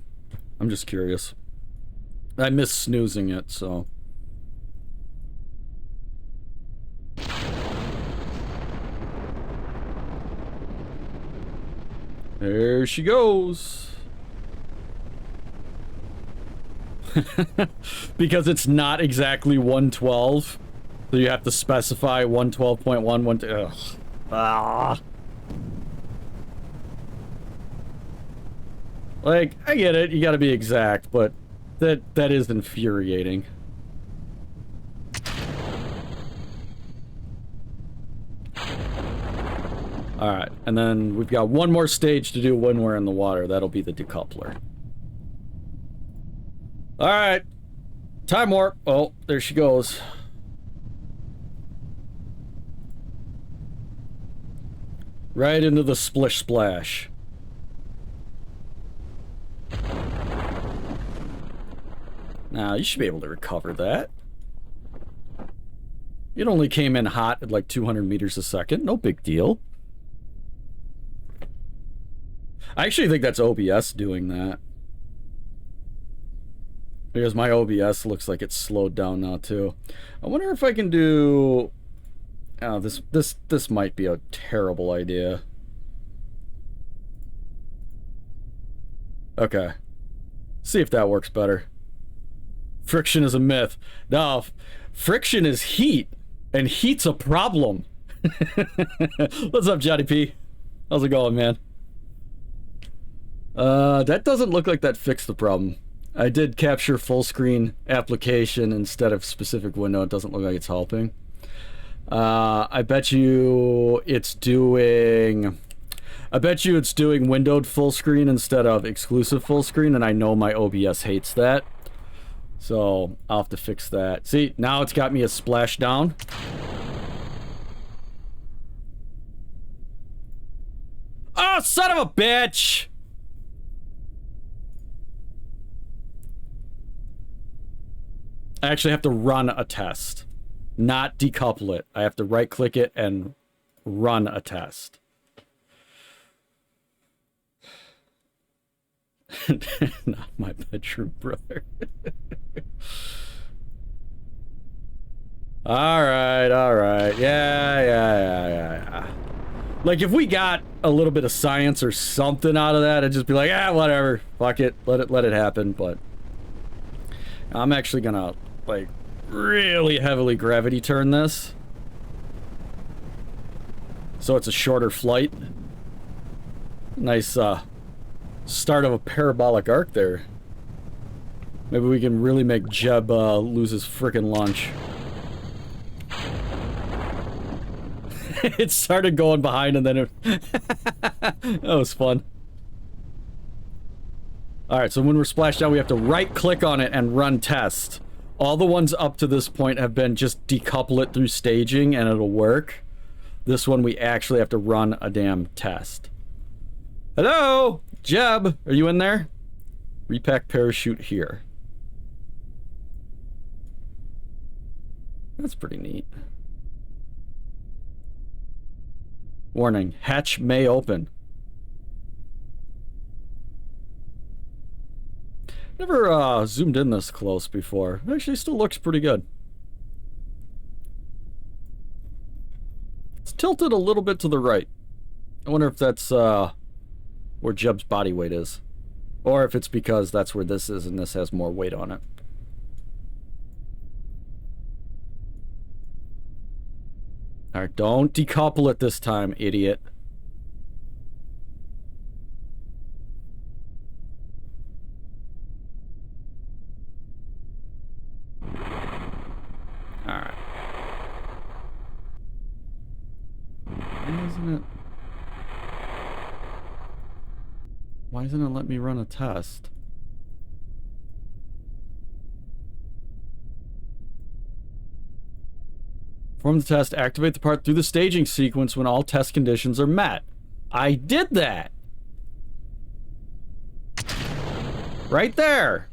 I'm just curious. I miss snoozing it, so... There she goes. Because it's not exactly 112. So you have to specify 112.1. Ugh. Ah. Like, I get it, you gotta be exact, but that is infuriating. Alright, and then we've got one more stage to do when we're in the water. That'll be the decoupler. Alright. Time warp. Oh, there she goes. Right into the splish splash. Now, you should be able to recover that. It only came in hot at like 200 meters a second. No big deal. I actually think that's OBS doing that. Because my OBS looks like it's slowed down now too. I wonder if I can do... Oh, this might be a terrible idea. Okay. See if that works better. Friction is a myth. No, friction is heat. And heat's a problem. What's up, Johnny P? How's it going, man? That doesn't look like that fixed the problem. I did capture full screen application instead of specific window. It doesn't look like it's helping. I bet you it's doing windowed full screen instead of exclusive full screen, and I know my OBS hates that. So I'll have to fix that. See, now it's got me a splashdown. Oh, son of a bitch! I actually have to run a test, not decouple it. I have to right-click it and run a test. Not my bedroom, brother. Alright. Yeah. Like, if we got a little bit of science or something out of that, I'd just be like, ah, whatever. Fuck it. Let it happen, but... I'm actually gonna, like, really heavily gravity turn this. So it's a shorter flight. Nice, start of a parabolic arc there. Maybe we can really make Jeb lose his frickin' lunch. It started going behind and then it... That was fun. Alright, so when we're splashed out, we have to right-click on it and run test. All the ones up to this point have been just decouple it through staging and it'll work. This one we actually have to run a damn test. Hello? Jeb, are you in there? Repack parachute here. That's pretty neat. Warning, hatch may open. Never zoomed in this close before. It actually still looks pretty good. It's tilted a little bit to the right. I wonder if that's where Jeb's body weight is. Or if it's because that's where this is and this has more weight on it. Alright, don't decouple it this time, idiot. Alright. Why isn't it letting me run a test? Perform the test, activate the part through the staging sequence when all test conditions are met. I did that. Right there.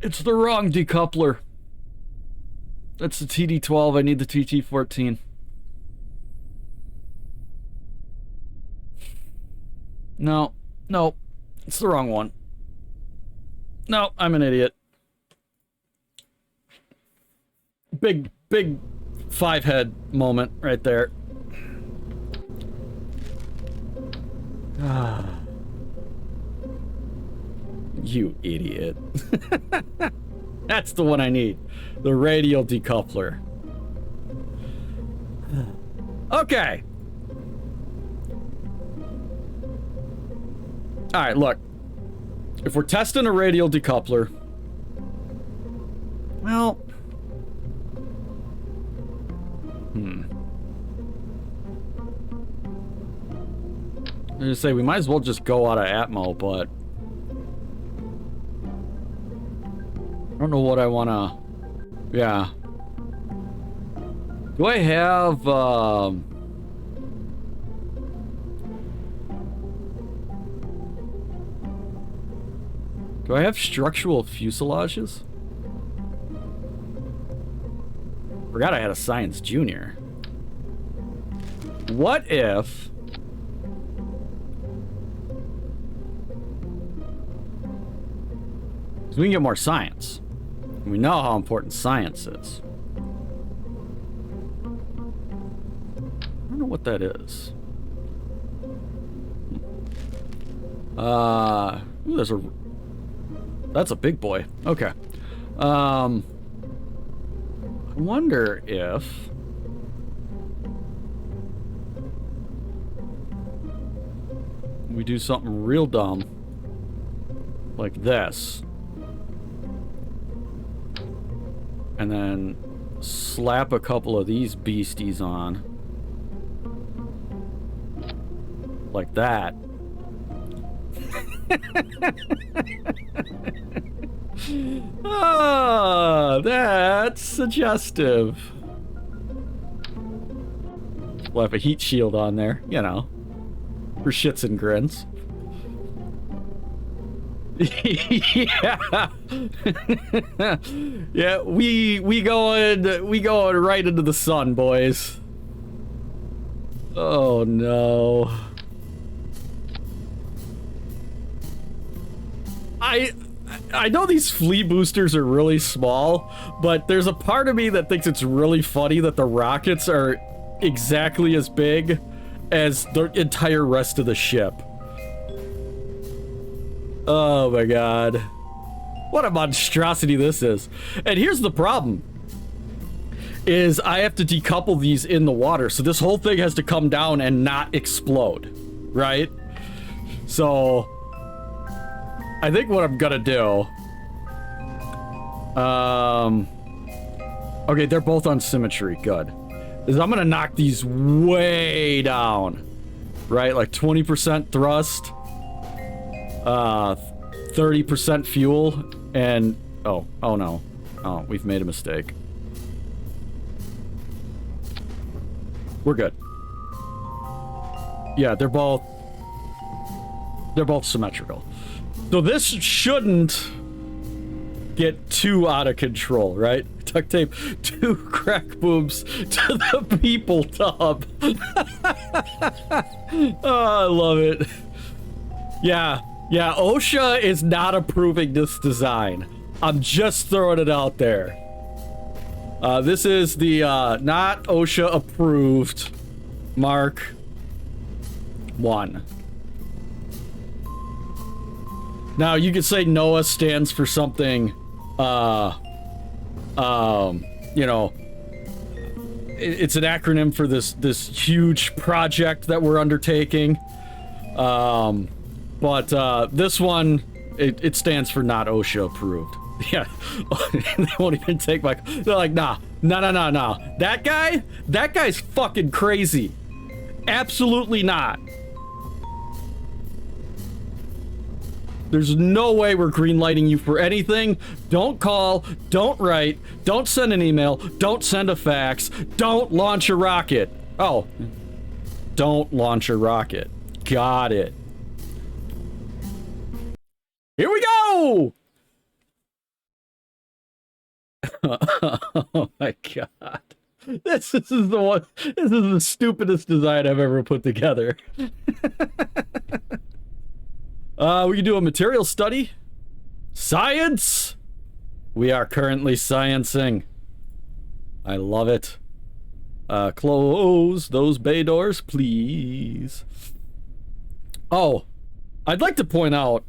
It's the wrong decoupler. That's the TD12. I need the TT14. No. No. It's the wrong one. No, I'm an idiot. Big 5-head moment right there. Ah. You idiot. That's the one I need. The radial decoupler. Okay. Alright, look. If we're testing a radial decoupler... Well... I was gonna say, we might as well just go out of Atmo, but... I don't know what I wanna... Yeah. Do I have, do I have structural fuselages? Forgot I had a science junior. What if... So we can get more science. We know how important science is. I don't know what that is. Ooh, there's a... That's a big boy. Okay. I wonder if... we do something real dumb. Like this. And then slap a couple of these beasties on. Like that. Ah, that's suggestive. We'll have a heat shield on there, you know, for shits and grins. Yeah. Yeah, we going right into the sun, boys. Oh no. I know these flea boosters are really small, but there's a part of me that thinks it's really funny that the rockets are exactly as big as the entire rest of the ship. Oh my god. What a monstrosity this is. And here's the problem. Is I have to decouple these in the water, so this whole thing has to come down and not explode. Right? So... I think what I'm gonna do... Okay, they're both on symmetry. Good. Is I'm gonna knock these way down. Right? Like 20% thrust. 30% fuel. And... Oh no. Oh, we've made a mistake. We're good. Yeah, they're both symmetrical. So this shouldn't get too out of control, right? Duct tape 2 crack boobs to the people tub. Oh, I love it. Yeah, OSHA is not approving this design. I'm just throwing it out there. This is the not OSHA approved Mark 1. Now, you could say NOAA stands for something, you know, it's an acronym for this huge project that we're undertaking. But this one, it stands for not OSHA approved. Yeah, they won't even take my... They're like, nah. That guy's fucking crazy. Absolutely not. There's no way we're greenlighting you for anything. Don't call, don't write, don't send an email, don't send a fax, don't launch a rocket. Oh, don't launch a rocket. Got it. Here we go! Oh my god. This is the stupidest design I've ever put together. We can do a material study. Science! We are currently sciencing. I love it. Close those bay doors, please. Oh, I'd like to point out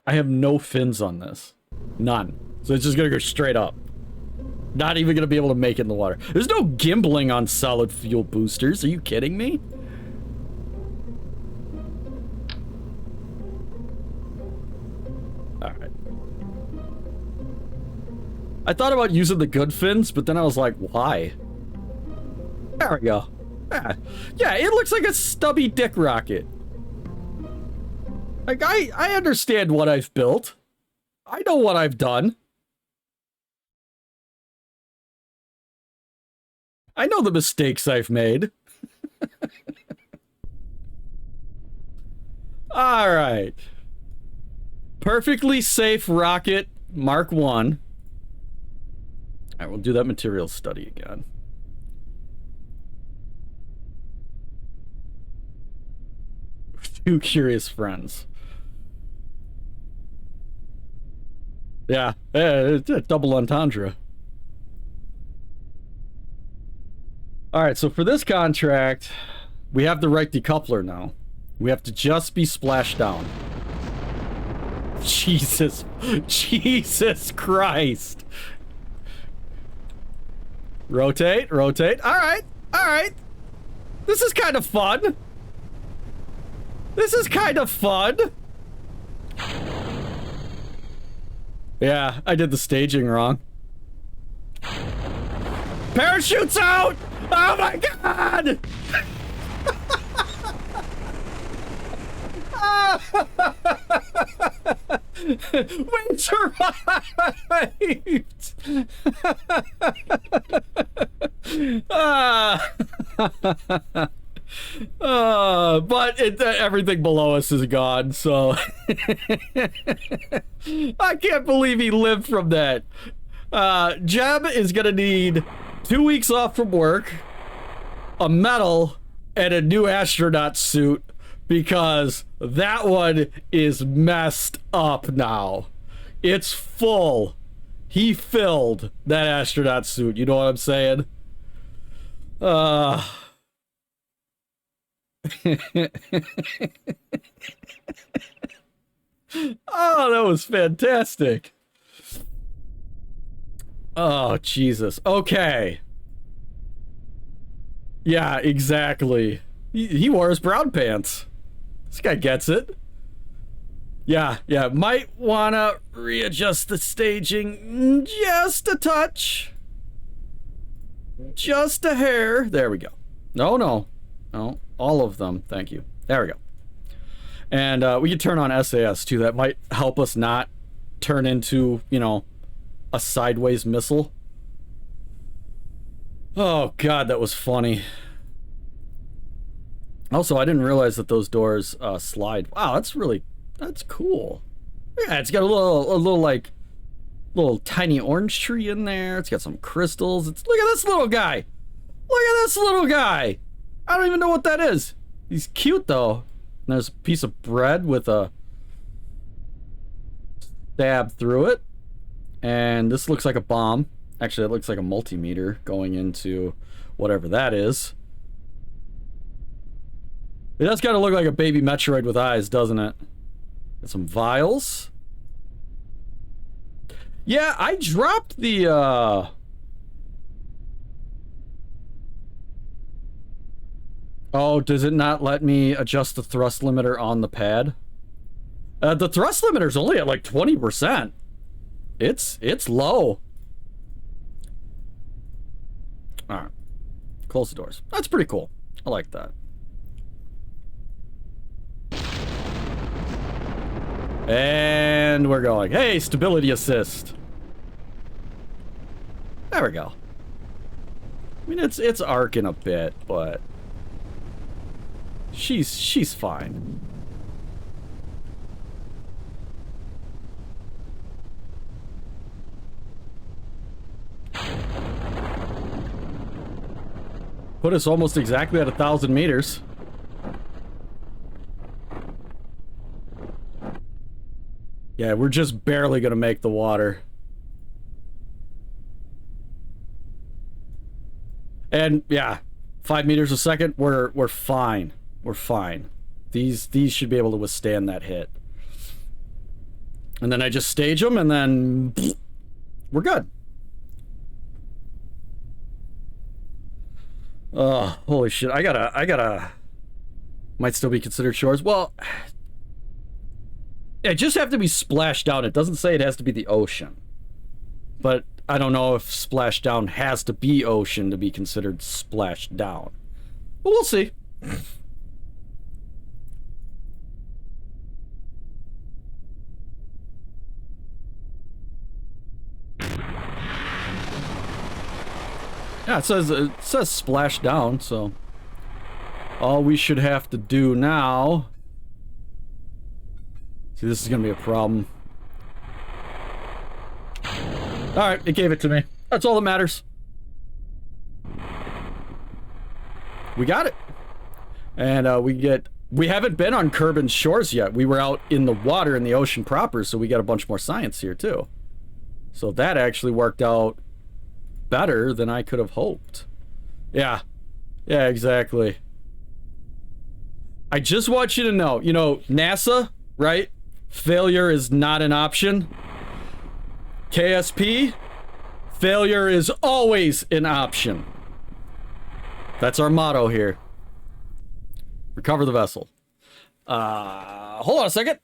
I have no fins on this. None. So it's just gonna go straight up. Not even gonna be able to make it in the water. There's no gimbling on solid fuel boosters. Are you kidding me? Alright. I thought about using the good fins, but then I was like, why? There we go. Yeah, it looks like a stubby dick rocket. Like, I understand what I've built. I know what I've done. I know the mistakes I've made. All right. Perfectly safe rocket Mark 1. All right, we'll do that material study again. Two curious friends. Yeah, it's a double entendre. All right, so for this contract, we have the right decoupler now. We have to just be splashed down. Jesus. Jesus Christ. Rotate, rotate. All right, all right. This is kind of fun. This is kind of fun. Yeah, I did the staging wrong. Parachute's out! Oh my god! We survived! But everything below us is gone, so... I can't believe he lived from that. Jeb is gonna need 2 weeks off from work, a medal, and a new astronaut suit, because that one is messed up now. It's full. He filled that astronaut suit, you know what I'm saying? Oh, that was fantastic. Oh, Jesus. Okay. Yeah, exactly. He wore his brown pants. This guy gets it. Yeah, might wanna readjust the staging just a touch. Just a hair. There we go. No, all of them. Thank you. There we go. And we can turn on SAS too. That might help us not turn into, you know, a sideways missile. Oh god, that was funny. Also, I didn't realize that those doors slide. Wow, that's cool. Yeah, it's got a little tiny orange tree in there. It's got some crystals. Look at this little guy. Look at this little guy. I don't even know what that is. He's cute though. And there's a piece of bread with a stab through it. And this looks like a bomb. Actually, it looks like a multimeter going into whatever that is. It does kind of look like a baby Metroid with eyes, doesn't it? Got some vials. Yeah, I dropped the, Oh, does it not let me adjust the thrust limiter on the pad? The thrust limiter's only at like 20%. It's low. Alright. close the doors. That's pretty cool. I like that. And we're going. Hey, stability assist. There we go. I mean, it's arcing a bit, but she's fine. Put us almost exactly at 1,000 meters. Yeah, we're just barely gonna make the water. And yeah, 5 meters a second, we're fine. We're fine. These should be able to withstand that hit. And then I just stage them, and then we're good. Oh, holy shit. I gotta... Might still be considered shores. Well, it just have to be splashed down. It doesn't say it has to be the ocean. But I don't know if splashdown has to be ocean to be considered splashed down. But we'll see. Yeah, it says splash down, so all we should have to do now... See, this is gonna be a problem. Alright, it gave it to me. That's all that matters. We got it. And we haven't been on Kerbin's shores yet. We were out in the water in the ocean proper, so we got a bunch more science here too. So that actually worked out better than I could have hoped. Yeah. Yeah, exactly. I just want you to know, you know, NASA, right? Failure is not an option. KSP, failure is always an option. That's our motto here. Recover the vessel. Hold on a second.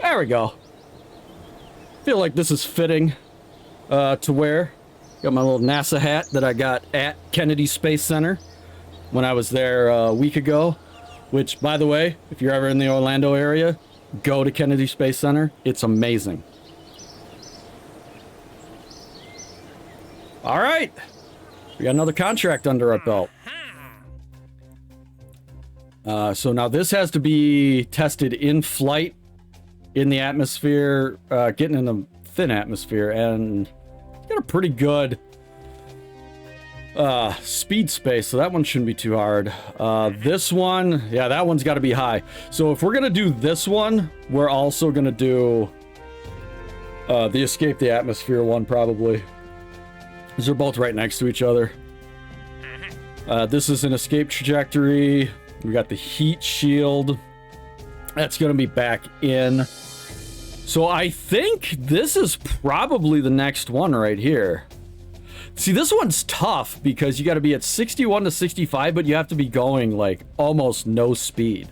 There we go. Feel like this is fitting to wear. Got my little NASA hat that I got at Kennedy Space Center when I was there a week ago. Which, by the way, if you're ever in the Orlando area, go to Kennedy Space Center. It's amazing. All right. We got another contract under our belt. So now this has to be tested in flight, in the atmosphere, getting in the thin atmosphere, and got a pretty good speed space, so that one shouldn't be too hard. This one, yeah, that one's got to be high. So if we're gonna do this one, we're also gonna do the escape the atmosphere one, probably. These are both right next to each other. This is an escape trajectory. We got the heat shield. That's gonna be back in. So I think this is probably the next one right here. See, this one's tough because you got to be at 61 to 65, but you have to be going like almost no speed.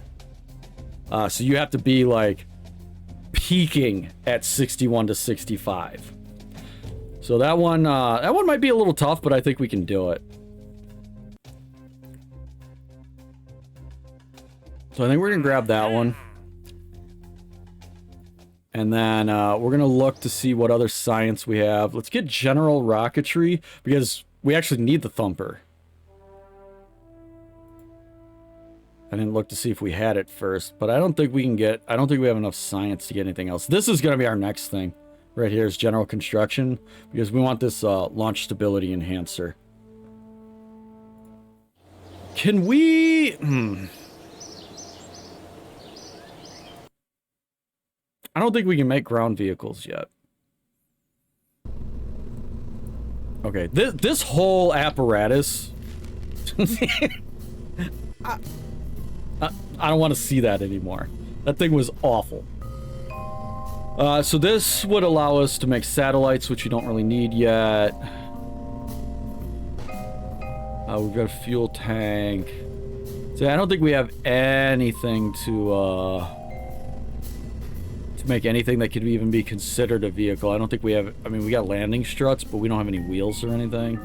So you have to be like peaking at 61 to 65. So that one might be a little tough, but I think we can do it. So I think we're gonna grab that one. And then we're going to look to see what other science we have. Let's get general rocketry, because we actually need the thumper. I didn't look to see if we had it first, but I don't think we have enough science to get anything else. This is going to be our next thing. Right here is general construction, because we want this launch stability enhancer. Can we... I don't think we can make ground vehicles yet. Okay, this whole apparatus... I don't want to see that anymore. That thing was awful. So this would allow us to make satellites, which we don't really need yet. We've got a fuel tank. So I don't think we have anything to make anything that could even be considered a vehicle. I don't think we have... I mean, we got landing struts, but we don't have any wheels or anything.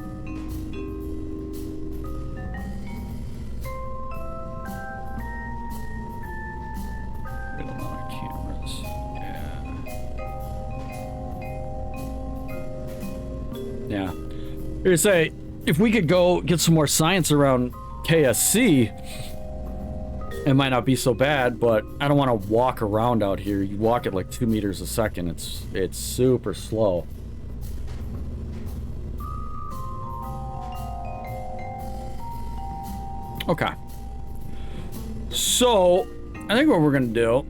Got a lot of cameras. Yeah. I'm gonna say, if we could go get some more science around KSC, it might not be so bad, but I don't want to walk around out here. You walk at like 2 meters a second. It's super slow. Okay. So, I think what we're going to do...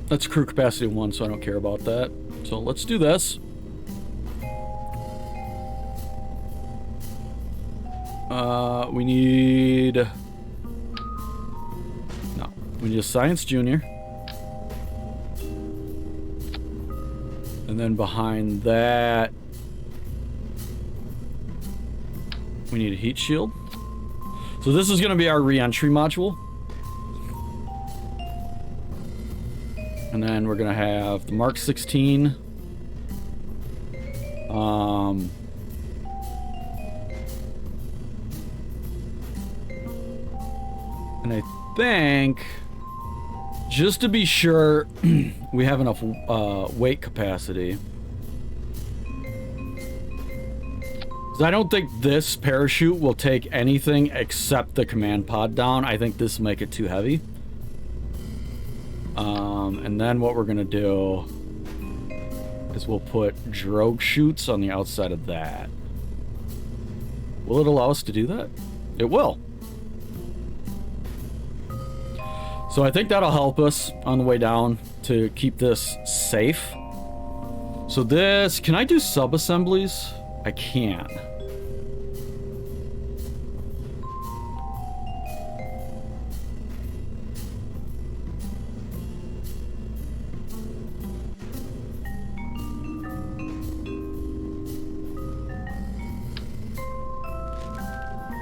That's crew capacity 1, so I don't care about that. So let's do this. We need... No. We need a Science Junior. And then behind that... we need a heat shield. So this is going to be our re-entry module. And then we're going to have the Mark 16. And I think, just to be sure, we have enough weight capacity. I don't think this parachute will take anything except the command pod down. I think this will make it too heavy. And then what we're gonna do is we'll put drogue chutes on the outside of that. Will it allow us to do that? It will. So I think that'll help us on the way down to keep this safe. So this, can I do sub-assemblies? I can.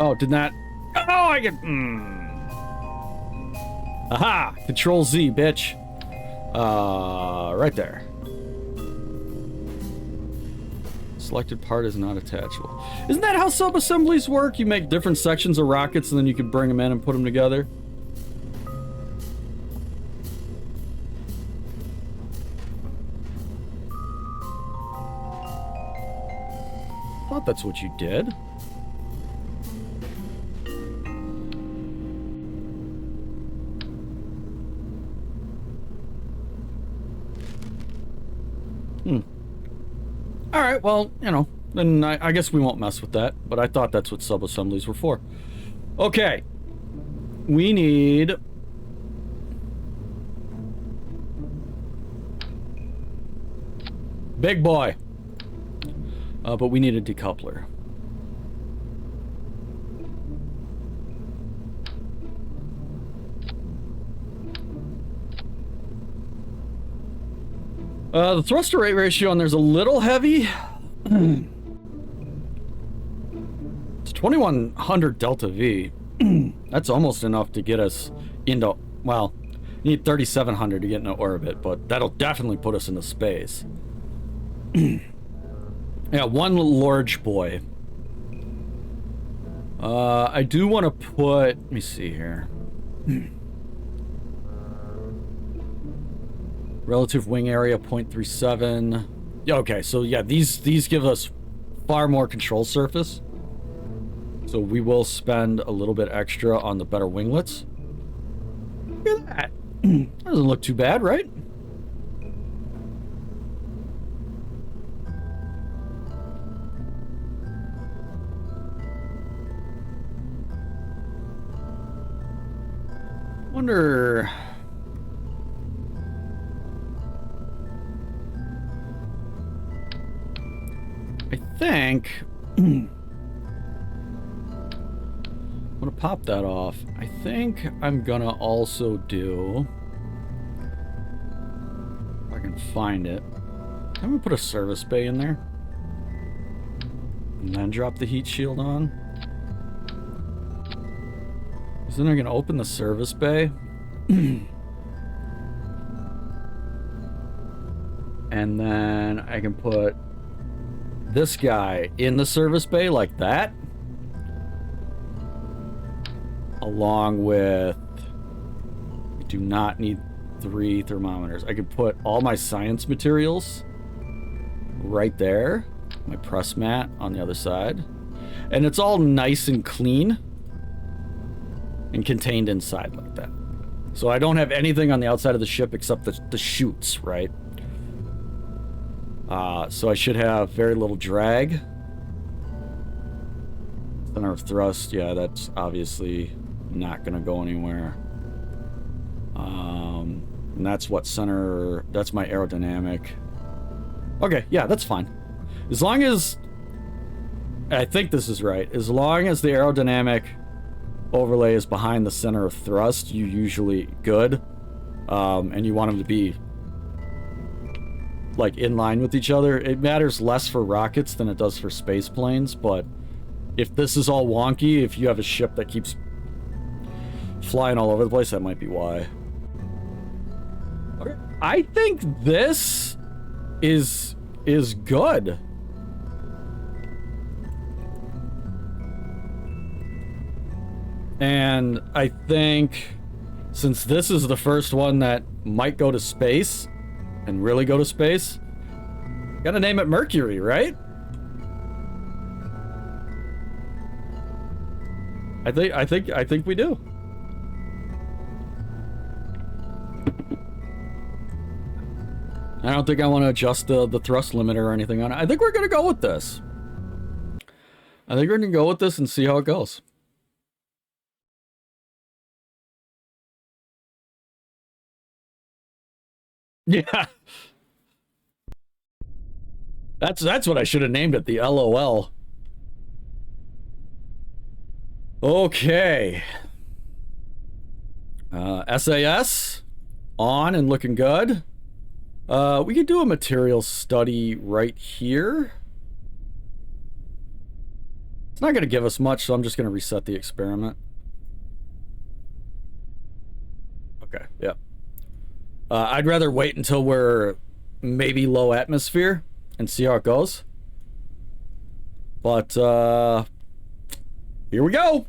Oh, did not... Oh, I get... Aha! Control Z, bitch. Right there. Selected part is not attachable. Isn't that how sub-assemblies work? You make different sections of rockets and then you can bring them in and put them together? I thought that's what you did. Alright, well, you know, then I guess we won't mess with that, but I thought that's what sub-assemblies were for. Okay. We need... big boy. But we need a decoupler. The thruster rate ratio on there's a little heavy. It's 2100 delta V. That's almost enough to get us into, well, you need 3700 to get into orbit, but that'll definitely put us into space. Yeah, one large boy. I do want to put, let me see here. Relative wing area 0.37. Okay, so yeah, these give us far more control surface. So we will spend a little bit extra on the better winglets. Look at that. Doesn't look too bad, right? Wonder... I think I'm gonna pop that off. I think I'm gonna also do I can find it. I'm gonna put a service bay in there. And then drop the heat shield on. Then I can open the service bay. And then I can put this guy in the service bay like that. Along with... I do not need 3 thermometers. I can put all my science materials right there. My press mat on the other side. And it's all nice and clean. And contained inside like that. So I don't have anything on the outside of the ship except the chutes, right? So I should have very little drag. Center of thrust, yeah, that's obviously not going to go anywhere. And that's what center... That's my aerodynamic. Okay, yeah, that's fine. As long as... I think this is right. As long as the aerodynamic overlay is behind the center of thrust, you're usually good. And you want them to be like in line with each other. It matters less for rockets than it does for space planes, but if this is all wonky, if you have a ship that keeps flying all over the place, that might be why. Okay. I think this is good. And I think since this is the first one that might go to space and really go to space, gotta name it Mercury, right? I think we do. I don't think I want to adjust the thrust limiter or anything on it. I think we're gonna go with this. I think we're gonna go with this and see how it goes. Yeah. That's what I should have named it, the LOL. Okay. SAS on and looking good. We could do a material study right here. It's not going to give us much, so I'm just going to reset the experiment. Okay, yeah. I'd rather wait until we're maybe low atmosphere and see how it goes. But, here we go!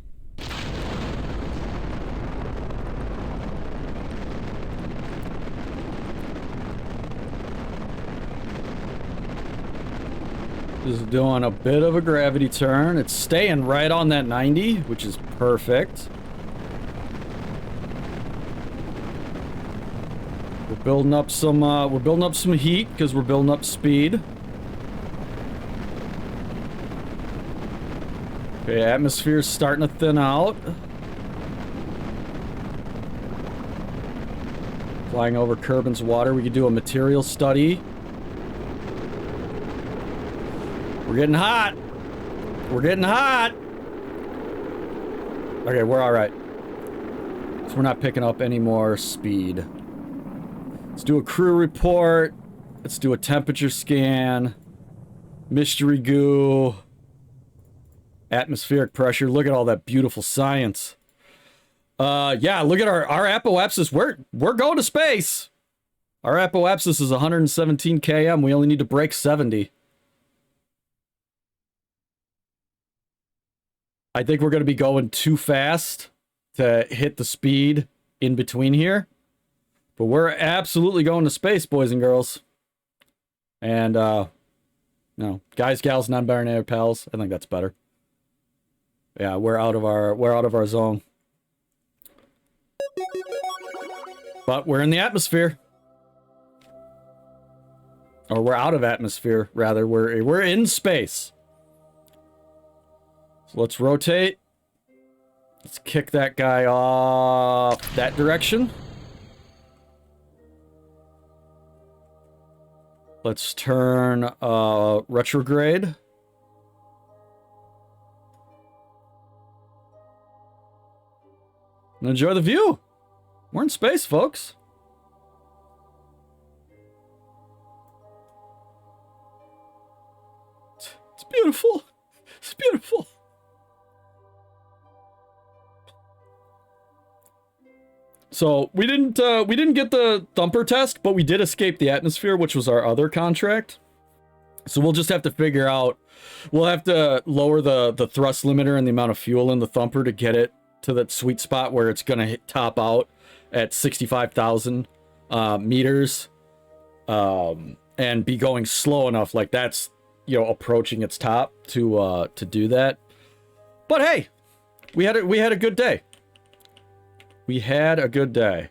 Just doing a bit of a gravity turn. It's staying right on that 90, which is perfect. We're building up some heat because we're building up speed. Okay, atmosphere's starting to thin out. Flying over Kerbin's water, we could do a material study. We're getting hot. We're getting hot. Okay, we're all right. So we're not picking up any more speed. Let's do a crew report. Let's do a temperature scan. Mystery goo. Atmospheric pressure. Look at all that beautiful science. Yeah, look at our apoapsis. We're going to space. Our apoapsis is 117 km. We only need to break 70. I think we're going to be going too fast to hit the speed in between here. But we're absolutely going to space, boys and girls. And, no, guys, gals, non-binary pals. I think that's better. Yeah, we're out of our zone. But we're in the atmosphere. Or we're out of atmosphere, rather. We're in space. So let's rotate. Let's kick that guy off that direction. Let's turn retrograde. And enjoy the view. We're in space, folks. beautiful. It's beautiful. So we didn't get the thumper test, but we did escape the atmosphere, which was our other contract. So we'll just have to figure out. We'll have to lower the thrust limiter and the amount of fuel in the thumper to get it to that sweet spot where it's gonna top out at 65,000 meters, and be going slow enough, like that's, you know, approaching its top to do that. But hey, we had a good day. We had a good day.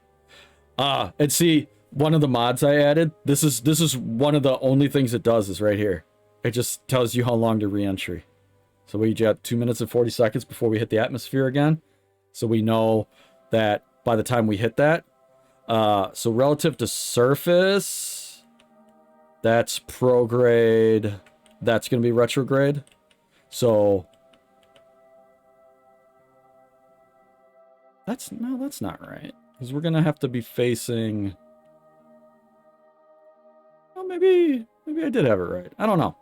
And see, one of the mods I added, this is one of the only things it does is right here. It just tells you how long to re-entry. So we got 2 minutes and 40 seconds before we hit the atmosphere again. So we know that by the time we hit that, so relative to surface, that's prograde, that's going to be retrograde. So that's not right. Because we're going to have to be facing, well, maybe I did have it right. I don't know.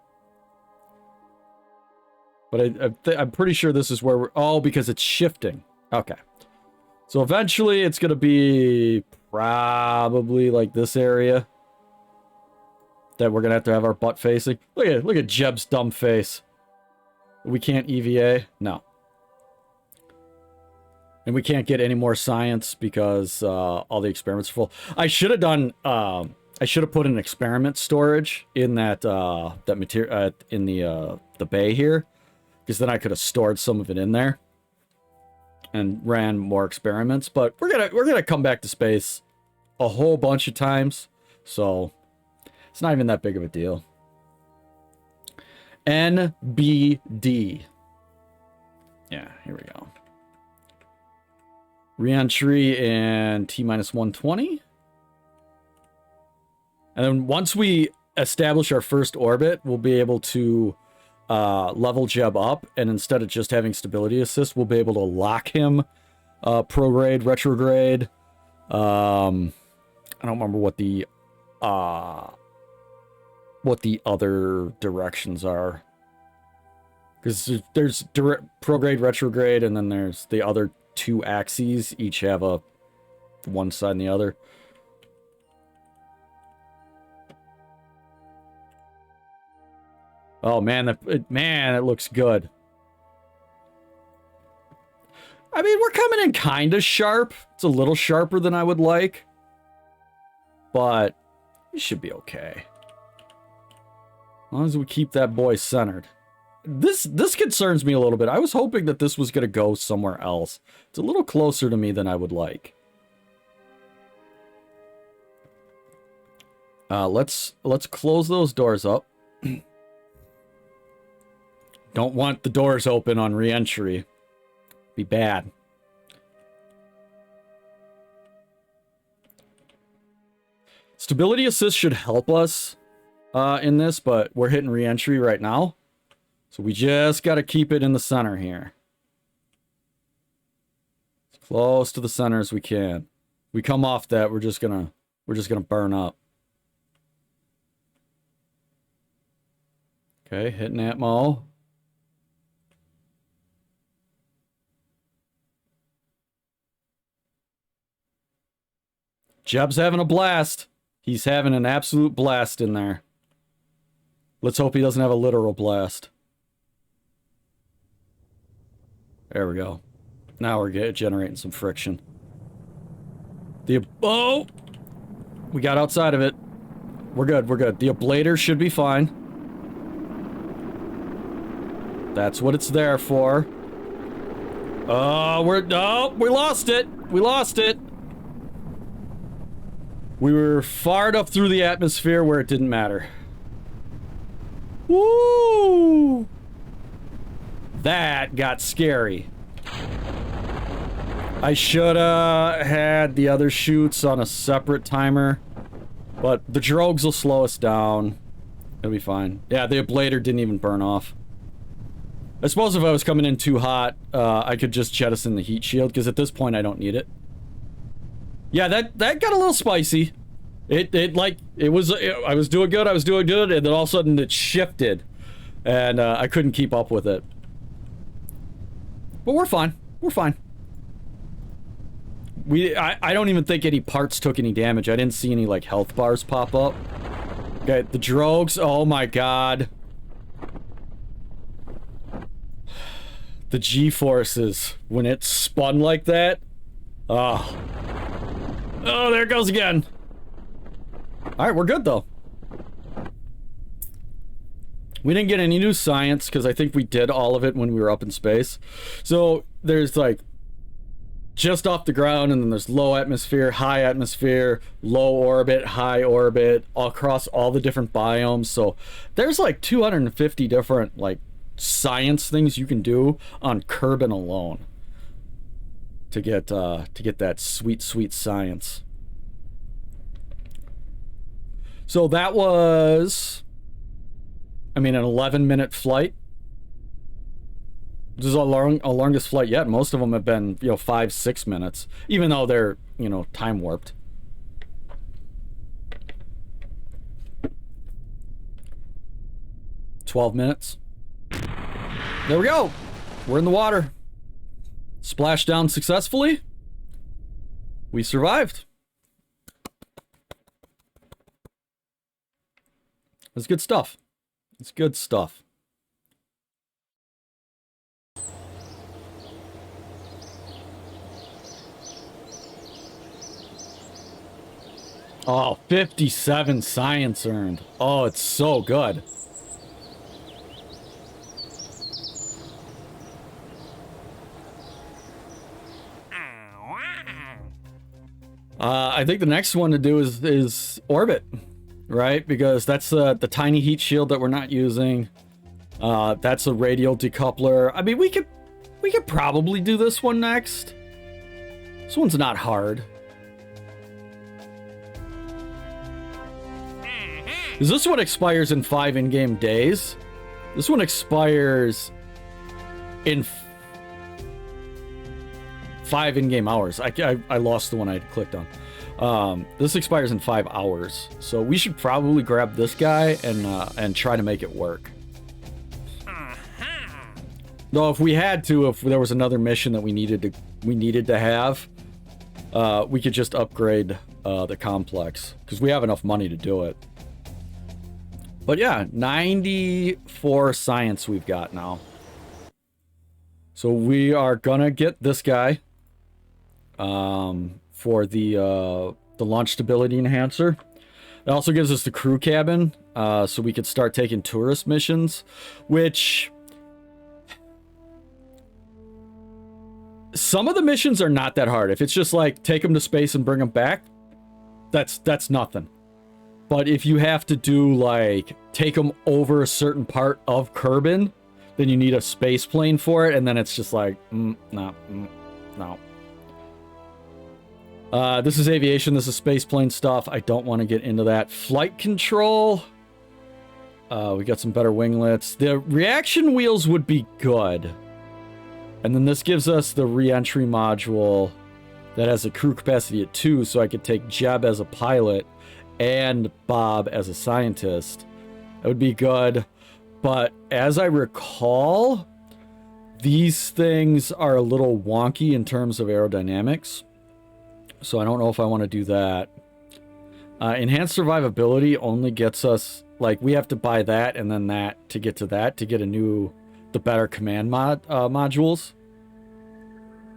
But I'm pretty sure this is where we're, oh, because it's shifting. Okay. So eventually it's going to be probably like this area that we're going to have our butt facing. Look at Jeb's dumb face. We can't EVA? No. And we can't get any more science because all the experiments are full. I should have done, I should have put an experiment storage in that material in the bay here, because then I could have stored some of it in there and ran more experiments. But we're gonna come back to space a whole bunch of times, so it's not even that big of a deal. NBD. Yeah, here we go. Re-entry and T-minus 120. And then once we establish our first orbit, we'll be able to level Jeb up, and instead of just having stability assist, we'll be able to lock him prograde, retrograde. I don't remember what the other directions are, because there's direct prograde, retrograde, and then there's the other two axes. Each have a one side and the other. Oh man, it looks good. I mean, we're coming in kind of sharp. It's a little sharper than I would like, but it should be okay. As long as we keep that boy centered. This concerns me a little bit. I was hoping that this was going to go somewhere else. It's a little closer to me than I would like. Let's close those doors up. Don't want the doors open on re-entry. Be bad. Stability assist should help us in this, but we're hitting re-entry right now. So we just got to keep it in the center here. As close to the center as we can. We come off that, we're just gonna burn up. Okay, hitting Atmo. Jeb's having a blast. He's having an absolute blast in there. Let's hope he doesn't have a literal blast. There we go. Now we're generating some friction. Oh! We got outside of it. We're good, we're good. The ablator should be fine. That's what it's there for. Oh, we lost it. We lost it. We were far enough through the atmosphere where it didn't matter. Woo! That got scary. I should have had the other chutes on a separate timer, but the drogues will slow us down. It'll be fine. Yeah, the ablator didn't even burn off. I suppose if I was coming in too hot, I could just jettison the heat shield, because at this point I don't need it. Yeah, that got a little spicy. I was doing good, and then all of a sudden it shifted. And I couldn't keep up with it. But we're fine. We're fine. I don't even think any parts took any damage. I didn't see any, like, health bars pop up. Okay, the drogues. Oh my god. The G-forces. When it spun like that. Oh. Oh, there it goes again. Alright, we're good, though. We didn't get any new science, because I think we did all of it when we were up in space. So, there's, like, just off the ground, and then there's low atmosphere, low orbit, high orbit, all across all the different biomes. So, there's, like, 250 different, like, science things you can do on Kerbal alone. To get that sweet, sweet science. So, that was... I mean, an 11-minute flight. This is our longest flight yet. Most of them have been, 5-6 minutes. Even though they're, time warped. "12 minutes. There we go. We're in the water. Splashed down successfully. We survived. That's good stuff. It's good stuff. Oh, 57 science earned. Oh, it's so good. I think the next one to do is orbit. Right, because that's the tiny heat shield that we're not using. That's a radial decoupler. I mean, we could probably do this one next. This one's not hard. Is this one expires in 5 in-game days? This one expires in 5 in-game hours. I lost the one I clicked on. This expires in 5 hours, so we should probably grab this guy and try to make it work. Though, if we had to, if there was another mission that we needed to have, we could just upgrade the complex because we have enough money to do it. But yeah, 94 science we've got now. So we are gonna get this guy. For the launch stability enhancer. It also gives us the crew cabin, so we could start taking tourist missions, which some of the missions are not that hard. If it's just like take them to space and bring them back, that's nothing. But if you have to do like take them over a certain part of Kerbal, then you need a space plane for it, and then it's just like no. This is aviation, this is spaceplane stuff. I don't want to get into that. Flight control. We got some better winglets. The reaction wheels would be good. And then this gives us the re-entry module that has a crew capacity of 2, so I could take Jeb as a pilot and Bob as a scientist. That would be good. But as I recall, these things are a little wonky in terms of aerodynamics. So I don't know if I want to do that. Enhanced survivability only gets us, like, we have to buy that and then that to get to the better command modules.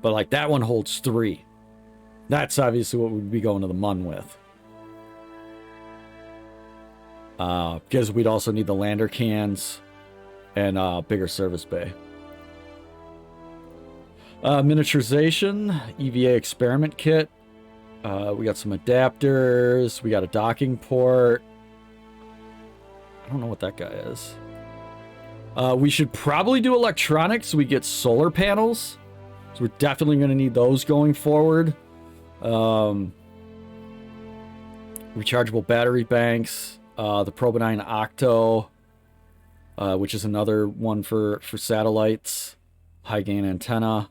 But like that one holds 3. That's obviously what we'd be going to the Mun with. Because we'd also need the lander cans and bigger service bay. Miniaturization, EVA experiment kit. We got some adapters. We got a docking port. I don't know what that guy is. We should probably do electronics so we get solar panels. So we're definitely going to need those going forward. Rechargeable battery banks. The Probenine Octo, which is another one for satellites. High gain antenna.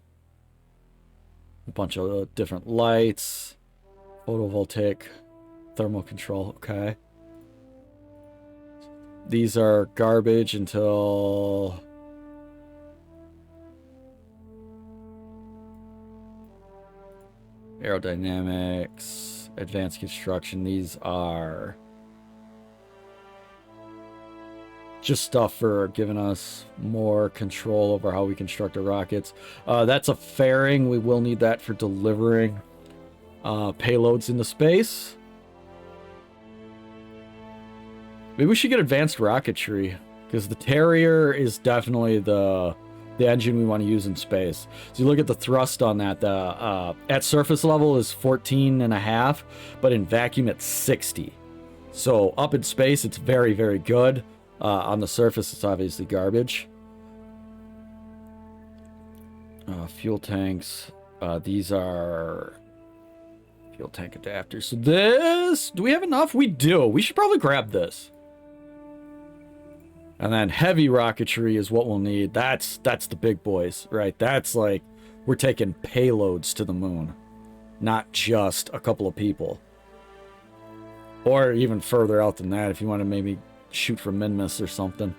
A bunch of different lights. Photovoltaic thermal control. Okay. these are garbage until... Aerodynamics, advanced construction, these are just stuff for giving us more control over how we construct our rockets. That's a fairing. We will need that for delivering payloads into space. Maybe we should get advanced rocketry, because the Terrier is definitely the engine we want to use in space. So you look at the thrust on that, at surface level is 14.5, but in vacuum it's 60. So up in space it's very, very good. On the surface it's obviously garbage. Fuel tanks, these are fuel tank adapters. So this, do we have enough? We do. We should probably grab this. And then heavy rocketry is what we'll need. That's the big boys, right? That's like, we're taking payloads to the moon, not just a couple of people. Or even further out than that, if you want to maybe shoot for Minmus or something.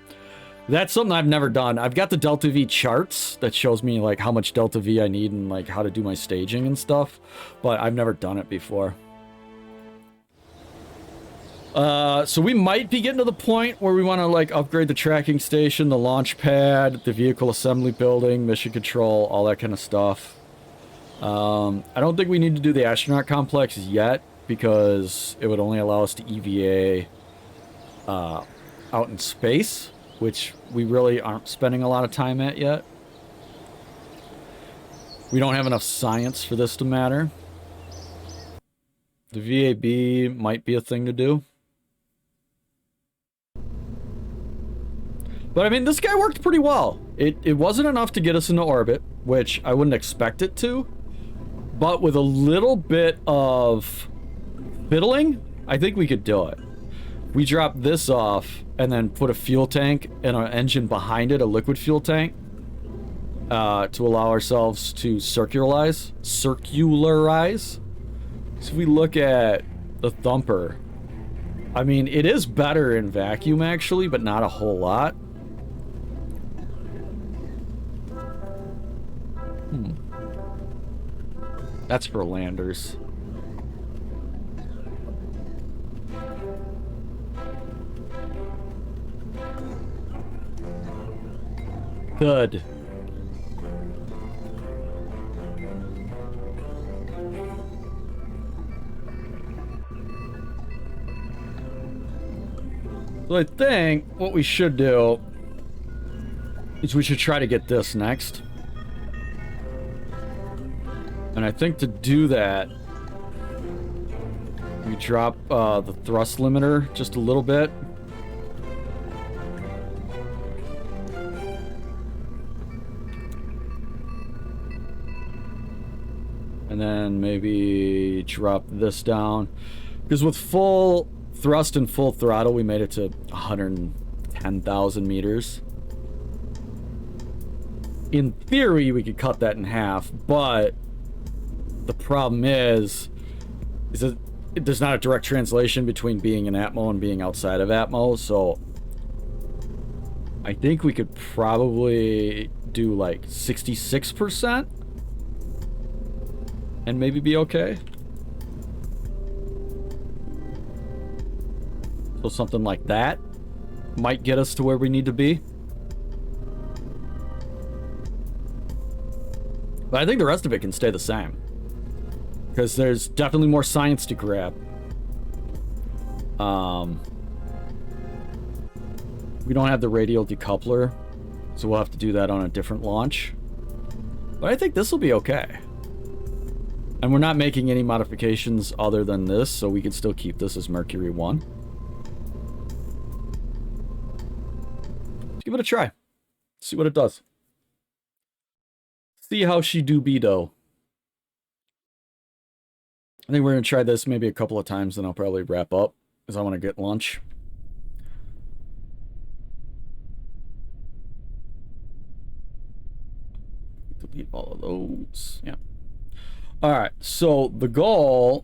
That's something I've never done. I've got the Delta V charts that shows me like how much Delta V I need and like how to do my staging and stuff, but I've never done it before. So we might be getting to the point where we want to like upgrade the tracking station, the launch pad, the vehicle assembly building, mission control, all that kind of stuff. I don't think we need to do the astronaut complex yet because it would only allow us to EVA out in space, which we really aren't spending a lot of time at yet. We don't have enough science for this to matter. The VAB might be a thing to do. But I mean, this guy worked pretty well. It wasn't enough to get us into orbit, which I wouldn't expect it to. But with a little bit of fiddling, I think we could do it. We drop this off and then put a fuel tank and an engine behind it, a liquid fuel tank, to allow ourselves to circularize. So if we look at the Thumper, I mean, it is better in vacuum actually, but not a whole lot. That's for landers. Good. So I think what we should do is we should try to get this next. And I think to do that, we drop the thrust limiter just a little bit. And then maybe drop this down. Because with full thrust and full throttle, we made it to 110,000 meters. In theory, we could cut that in half, but the problem is that there's not a direct translation between being in Atmo and being outside of Atmo, so I think we could probably do like 66% and maybe be okay. So something like that might get us to where we need to be. But I think the rest of it can stay the same. Because there's definitely more science to grab. We don't have the radial decoupler, so we'll have to do that on a different launch. But I think this will be okay. And we're not making any modifications other than this, so we can still keep this as Mercury 1. Let's give it a try. See what it does. See how she do be, though. I think we're going to try this maybe a couple of times, then I'll probably wrap up, because I want to get lunch. Delete all of those. Yeah. Alright, so the goal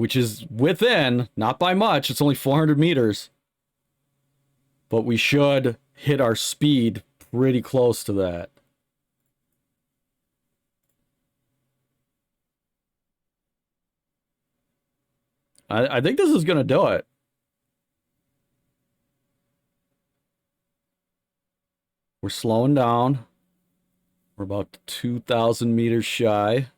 which is within, not by much, it's only 400 meters. But we should hit our speed pretty close to that. I think this is going to do it. We're slowing down. We're about 2,000 meters shy.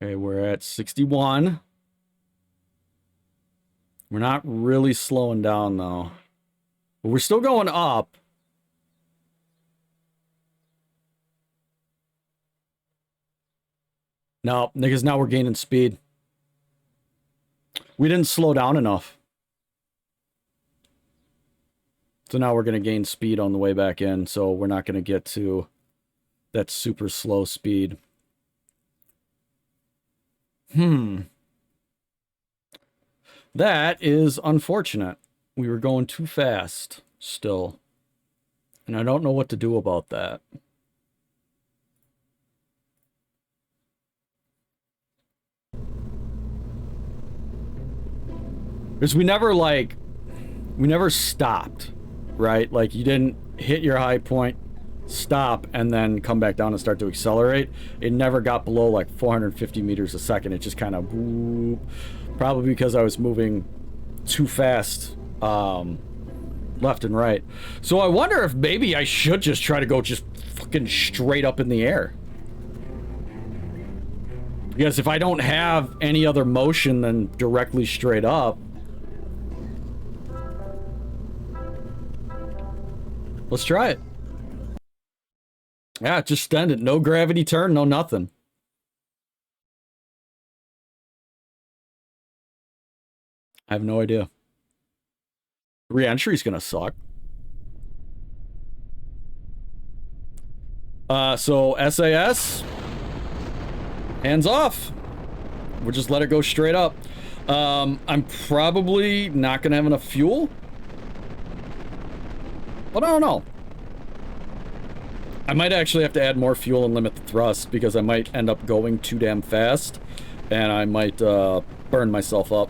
Okay, we're at 61. We're not really slowing down, though. But we're still going up. No, because now we're gaining speed. We didn't slow down enough. So now we're going to gain speed on the way back in, so we're not going to get to that super slow speed. That is unfortunate. We were going too fast still. And I don't know what to do about that. Because we never stopped, right? Like, you didn't hit your high point, stop, and then come back down and start to accelerate. It never got below, like, 450 meters a second. It just kind of, probably because I was moving too fast, left and right. So I wonder if maybe I should just try to go just fucking straight up in the air. Because if I don't have any other motion than directly straight up, let's try it. Yeah, just stand it. No gravity turn, no nothing. I have no idea. Re-entry's gonna suck. So SAS, hands off. We'll just let it go straight up. I'm probably not gonna have enough fuel. But I don't know. I might actually have to add more fuel and limit the thrust because I might end up going too damn fast and I might burn myself up.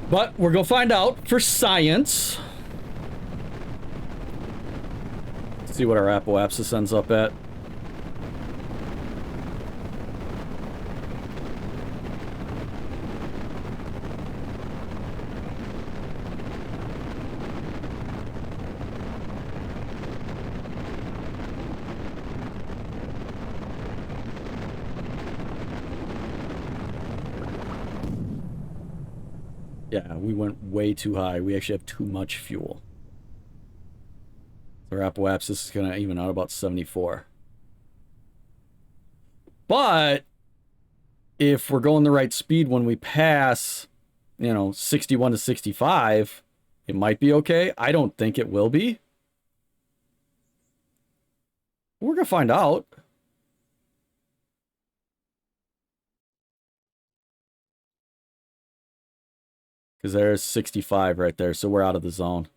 But we're gonna find out for science. Let's see what our apoapsis ends up at. Yeah, we went way too high. We actually have too much fuel. Our apoapsis is going to even out about 74. But if we're going the right speed when we pass, you know, 61 to 65, it might be okay. I don't think it will be. We're going to find out. Because there's 65 right there, so we're out of the zone.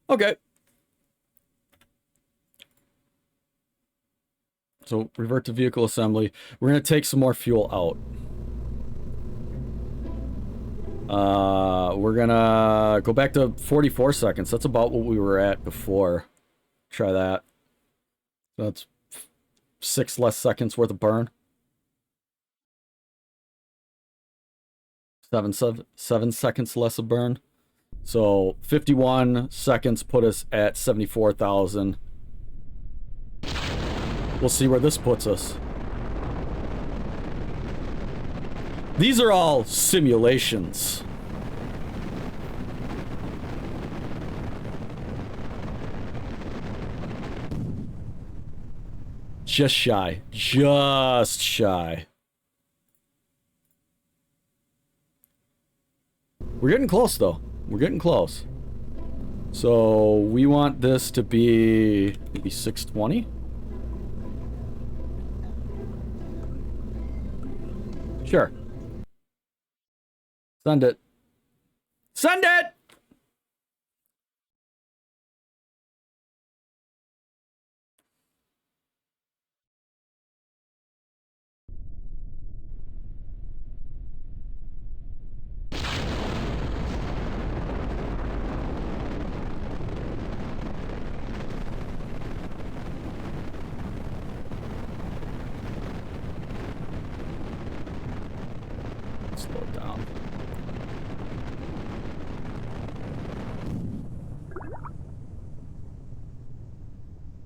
Okay. So, revert to vehicle assembly. We're going to take some more fuel out. We're going to go back to 44 seconds. That's about what we were at before. Try that. So that's 6 less seconds worth of burn. 7 seconds less of burn. So 51 seconds put us at 74,000. We'll see where this puts us. These are all simulations. Just shy. Just shy. We're getting close, though. We're getting close. So, we want this to be maybe 620? Sure. Send it. Send it! Slow it down.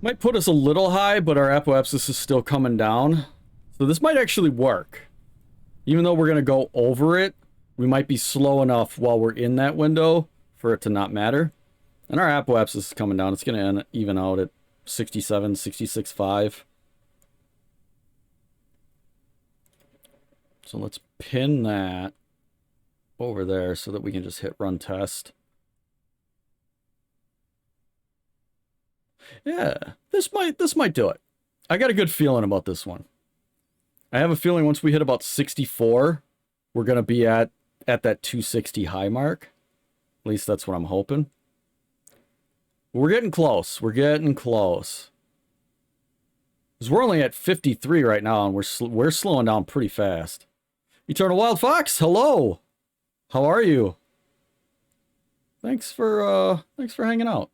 Might put us a little high, but our apoapsis is still coming down. So this might actually work. Even though we're going to go over it, we might be slow enough while we're in that window for it to not matter. And our apoapsis is coming down. It's going to even out at 67, 66.5. So let's pin that over there so that we can just hit run test. Yeah, this might do it. I got a good feeling about this one. I have a feeling once we hit about 64, we're going to be at that 260 high mark. At least that's what I'm hoping. We're getting close. We're getting close. Because we're only at 53 right now, and we're slowing down pretty fast. Eternal Wild Fox, hello. How are you? Thanks for hanging out.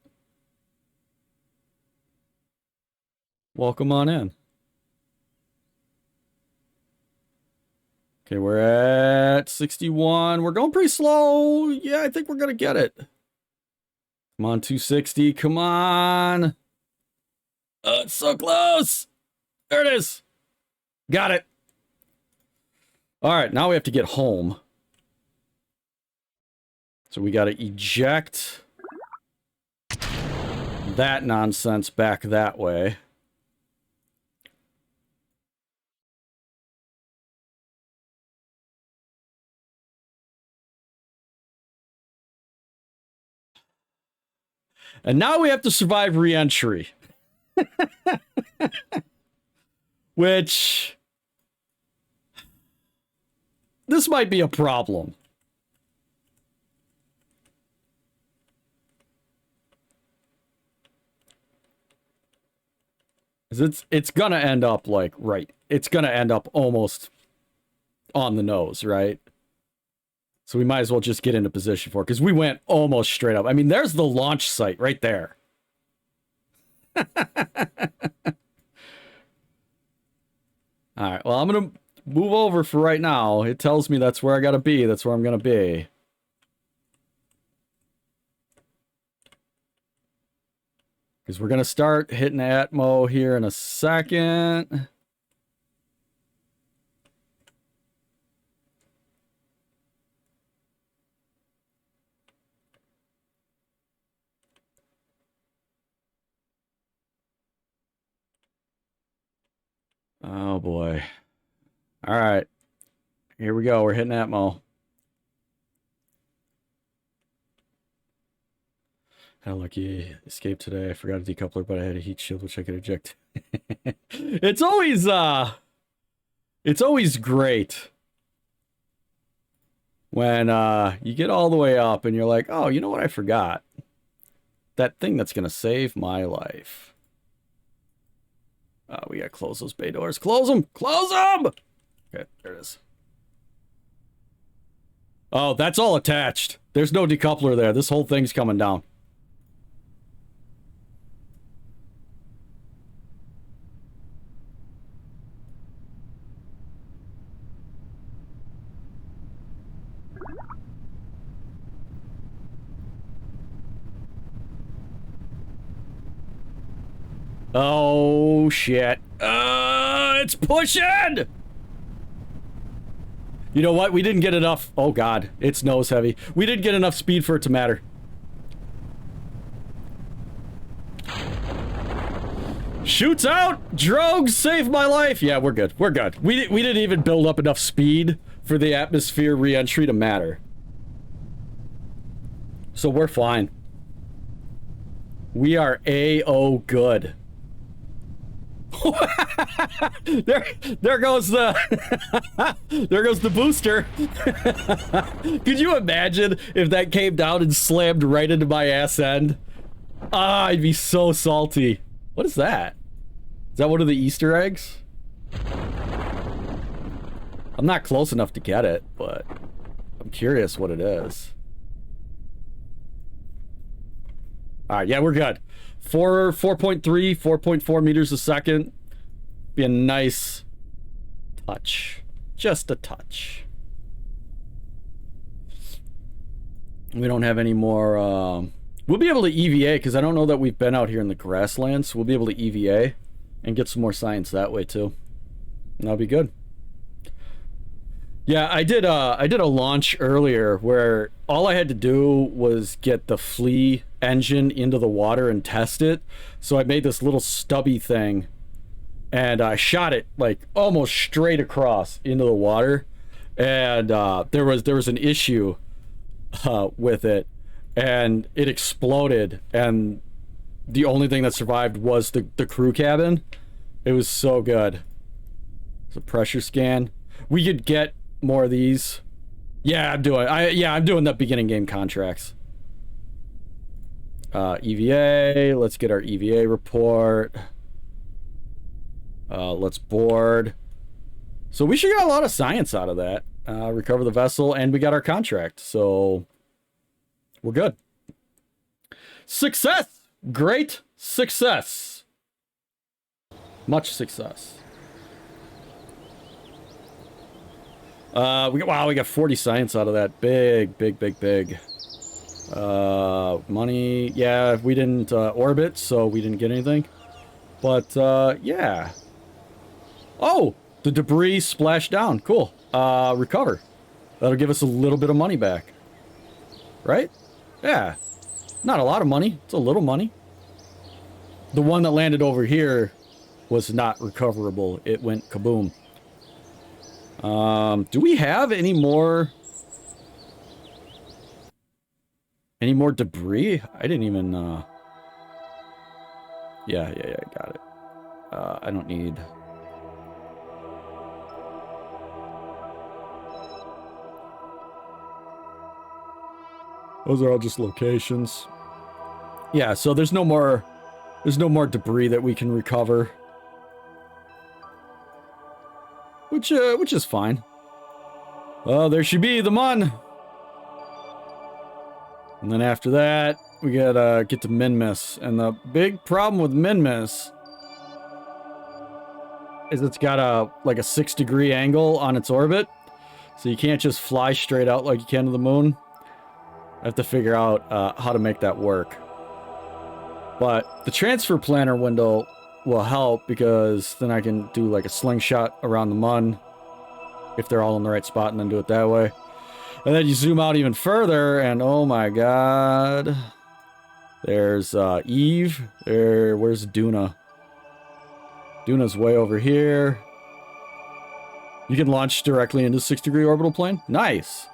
Welcome on in. Okay, we're at 61. We're going pretty slow. Yeah, I think we're going to get it. Come on, 260. Come on. Oh, it's so close. There it is. Got it. All right, now we have to get home. So we got to eject that nonsense back that way. And now we have to survive re-entry. Which... this might be a problem. It's gonna end up like, right. It's gonna end up almost on the nose, right? So we might as well just get into position for it, because we went almost straight up. I mean, there's the launch site right there. All right, well, I'm going to move over for right now. It tells me that's where I got to be. That's where I'm going to be. Because we're going to start hitting Atmo here in a second. Oh, boy. All right. Here we go. We're hitting Atmo. Had a lucky escape today. I forgot a decoupler, but I had a heat shield, which I could eject. It's always great when you get all the way up and you're like, oh, you know what I forgot? That thing that's going to save my life. We gotta close those bay doors. Close them! Close them! Okay, there it is. Oh, that's all attached. There's no decoupler there. This whole thing's coming down. Oh, shit. It's pushing! You know what? We didn't get enough... oh, God. It's nose heavy. We didn't get enough speed for it to matter. Shoots out! Drogues saved my life! Yeah, we're good. We're good. We didn't even build up enough speed for the atmosphere re-entry to matter. So we're fine. We are A-O good. there goes the there goes the booster. Could you imagine if that came down and slammed right into my ass end? Ah, I'd be so salty. What is that? Is that one of the Easter eggs? I'm not close enough to get it, but I'm curious what it is. All right, yeah, we're good. 4.3, 4.4 meters a second. Be a nice touch. Just a touch. We don't have any more... we'll be able to EVA, because I don't know that we've been out here in the grasslands. So we'll be able to EVA and get some more science that way, too. And that'll be good. Yeah, I did a launch earlier where all I had to do was get the flea engine into the water and test it. So I made this little stubby thing and I shot it like almost straight across into the water. And there was an issue with it and it exploded, and the only thing that survived was the crew cabin. It was so good. It's a pressure scan. We could get more of these. Yeah, I'm doing the beginning game contracts. EVA, let's get our EVA report. Let's board. So we should get a lot of science out of that. Recover the vessel, and we got our contract, so we're good. Success! Great success. Much success. We got 40 science out of that. Big. Money. Yeah, we didn't orbit, so we didn't get anything. But yeah. Oh, the debris splashed down. Cool. Recover. That'll give us a little bit of money back. Right? Yeah. Not a lot of money. It's a little money. The one that landed over here was not recoverable. It went kaboom. Do we have any more debris? I didn't even, yeah, I got it. I don't need... Those are all just locations. Yeah, so there's no more debris that we can recover. Which is fine. Oh, there she be, the Mun. And then after that, we gotta get to Minmus. And the big problem with Minmus is it's got like a 6-degree angle on its orbit. So you can't just fly straight out like you can to the moon. I have to figure out how to make that work. But the transfer planner window will help, because then I can do like a slingshot around the Mun if they're all in the right spot, and then do it that way. And then you zoom out even further, and oh my god, there's Eve. Where's Duna? Duna's way over here. You can launch directly into 6-degree orbital plane. Nice.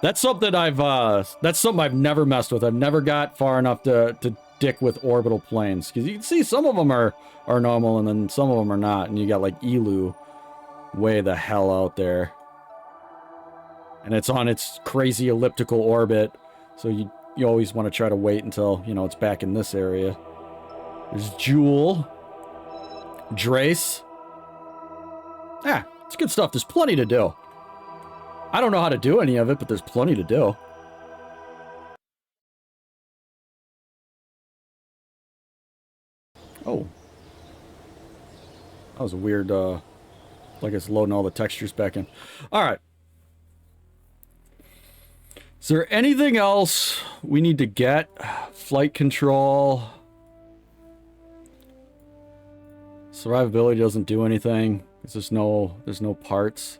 That's something I've never messed with. I've never got far enough to dick with orbital planes, because you can see some of them are normal, and then some of them are not, and you got like Elu way the hell out there, and it's on its crazy elliptical orbit, so you always want to try to wait until, you know, it's back in this area. There's Jewel, Drace. Yeah, it's good stuff. There's plenty to do. I don't know how to do any of it, but there's plenty to do. Oh. That was a weird, like it's loading all the textures back in. Alright. Is there anything else we need to get? Flight control. Survivability doesn't do anything. There's no parts.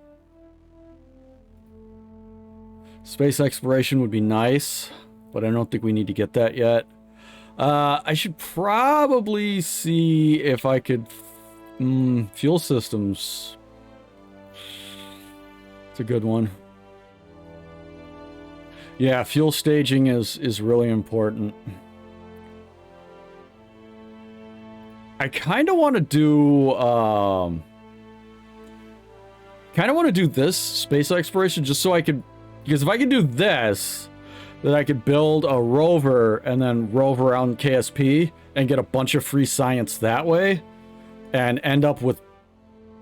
Space exploration would be nice, but I don't think we need to get that yet. I should probably see if I could... fuel systems. It's a good one. Yeah, fuel staging is really important. I kind of want to do, this space exploration just so I could, because if I can do this, then I could build a rover and then rove around KSP and get a bunch of free science that way and end up with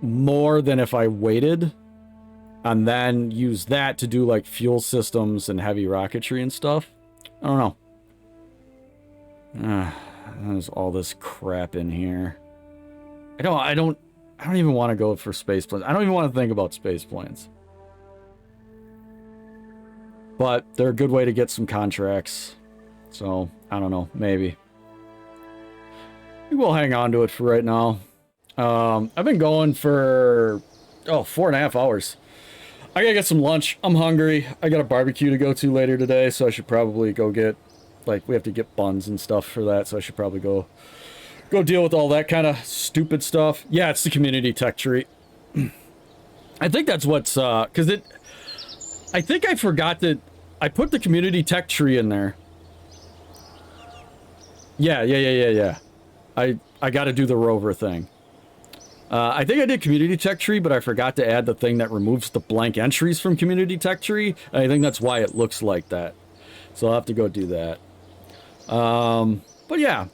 more than if I waited and then use that to do like fuel systems and heavy rocketry and stuff. I don't know. There's all this crap in here. I don't even want to go for space planes. I don't even want to think about space planes. But they're a good way to get some contracts. So, I don't know. Maybe. We'll hang on to it for right now. I've been going for, 4.5 hours. I gotta get some lunch. I'm hungry. I got a barbecue to go to later today, so I should probably go get, like, we have to get buns and stuff for that, so I should probably go deal with all that kind of stupid stuff. Yeah, it's the community tech tree. I think that's what's, I think I forgot that I put the community tech tree in there. Yeah. I gotta do the rover thing. I think I did community tech tree, but I forgot to add the thing that removes the blank entries from community tech tree. And I think that's why it looks like that. So I'll have to go do that. But yeah,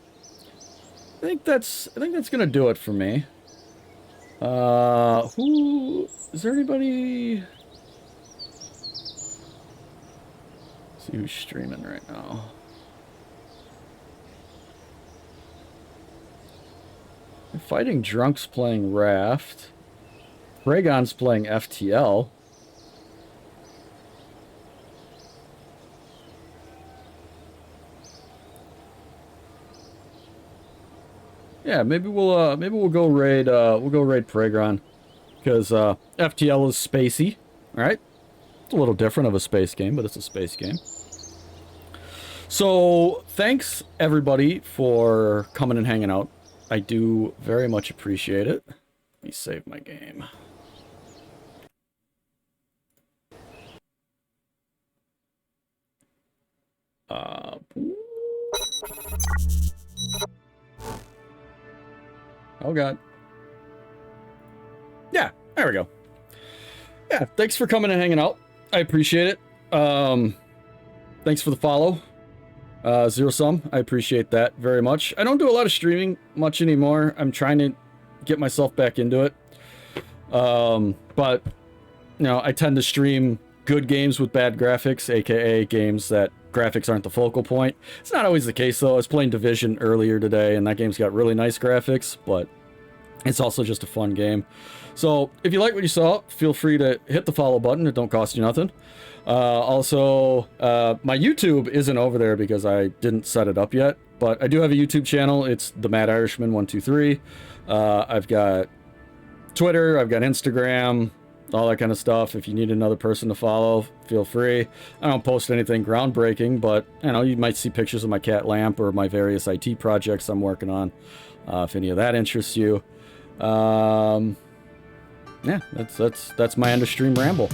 I think that's gonna do it for me. Who is there? Anybody? Let's see who's streaming right now. Fighting Drunks playing Raft. Dragon's playing FTL. Yeah, maybe we'll go raid Pragon, because FTL is spacey, right? It's a little different of a space game, but it's a space game. So thanks everybody for coming and hanging out. I do very much appreciate it. Let me save my game. Oh god. Yeah, there we go. Yeah, thanks for coming and hanging out. I appreciate it. Thanks for the follow. Zero Sum, I appreciate that very much. I don't do a lot of streaming much anymore. I'm trying to get myself back into it. But, you know, I tend to stream good games with bad graphics, aka games that graphics aren't the focal point. It's not always the case, though. I was playing Division earlier today, and that game's got really nice graphics, but it's also just a fun game. So, if you like what you saw, feel free to hit the follow button. It don't cost you nothing. Also, my YouTube isn't over there because I didn't set it up yet, but I do have a YouTube channel. It's the Mad Irishman 123. I've got Twitter, I've got Instagram, all that kind of stuff. If you need another person to follow, feel free. I don't post anything groundbreaking, but you know, you might see pictures of my cat lamp or my various IT projects I'm working on, if any of that interests you. Yeah, that's my end of stream ramble.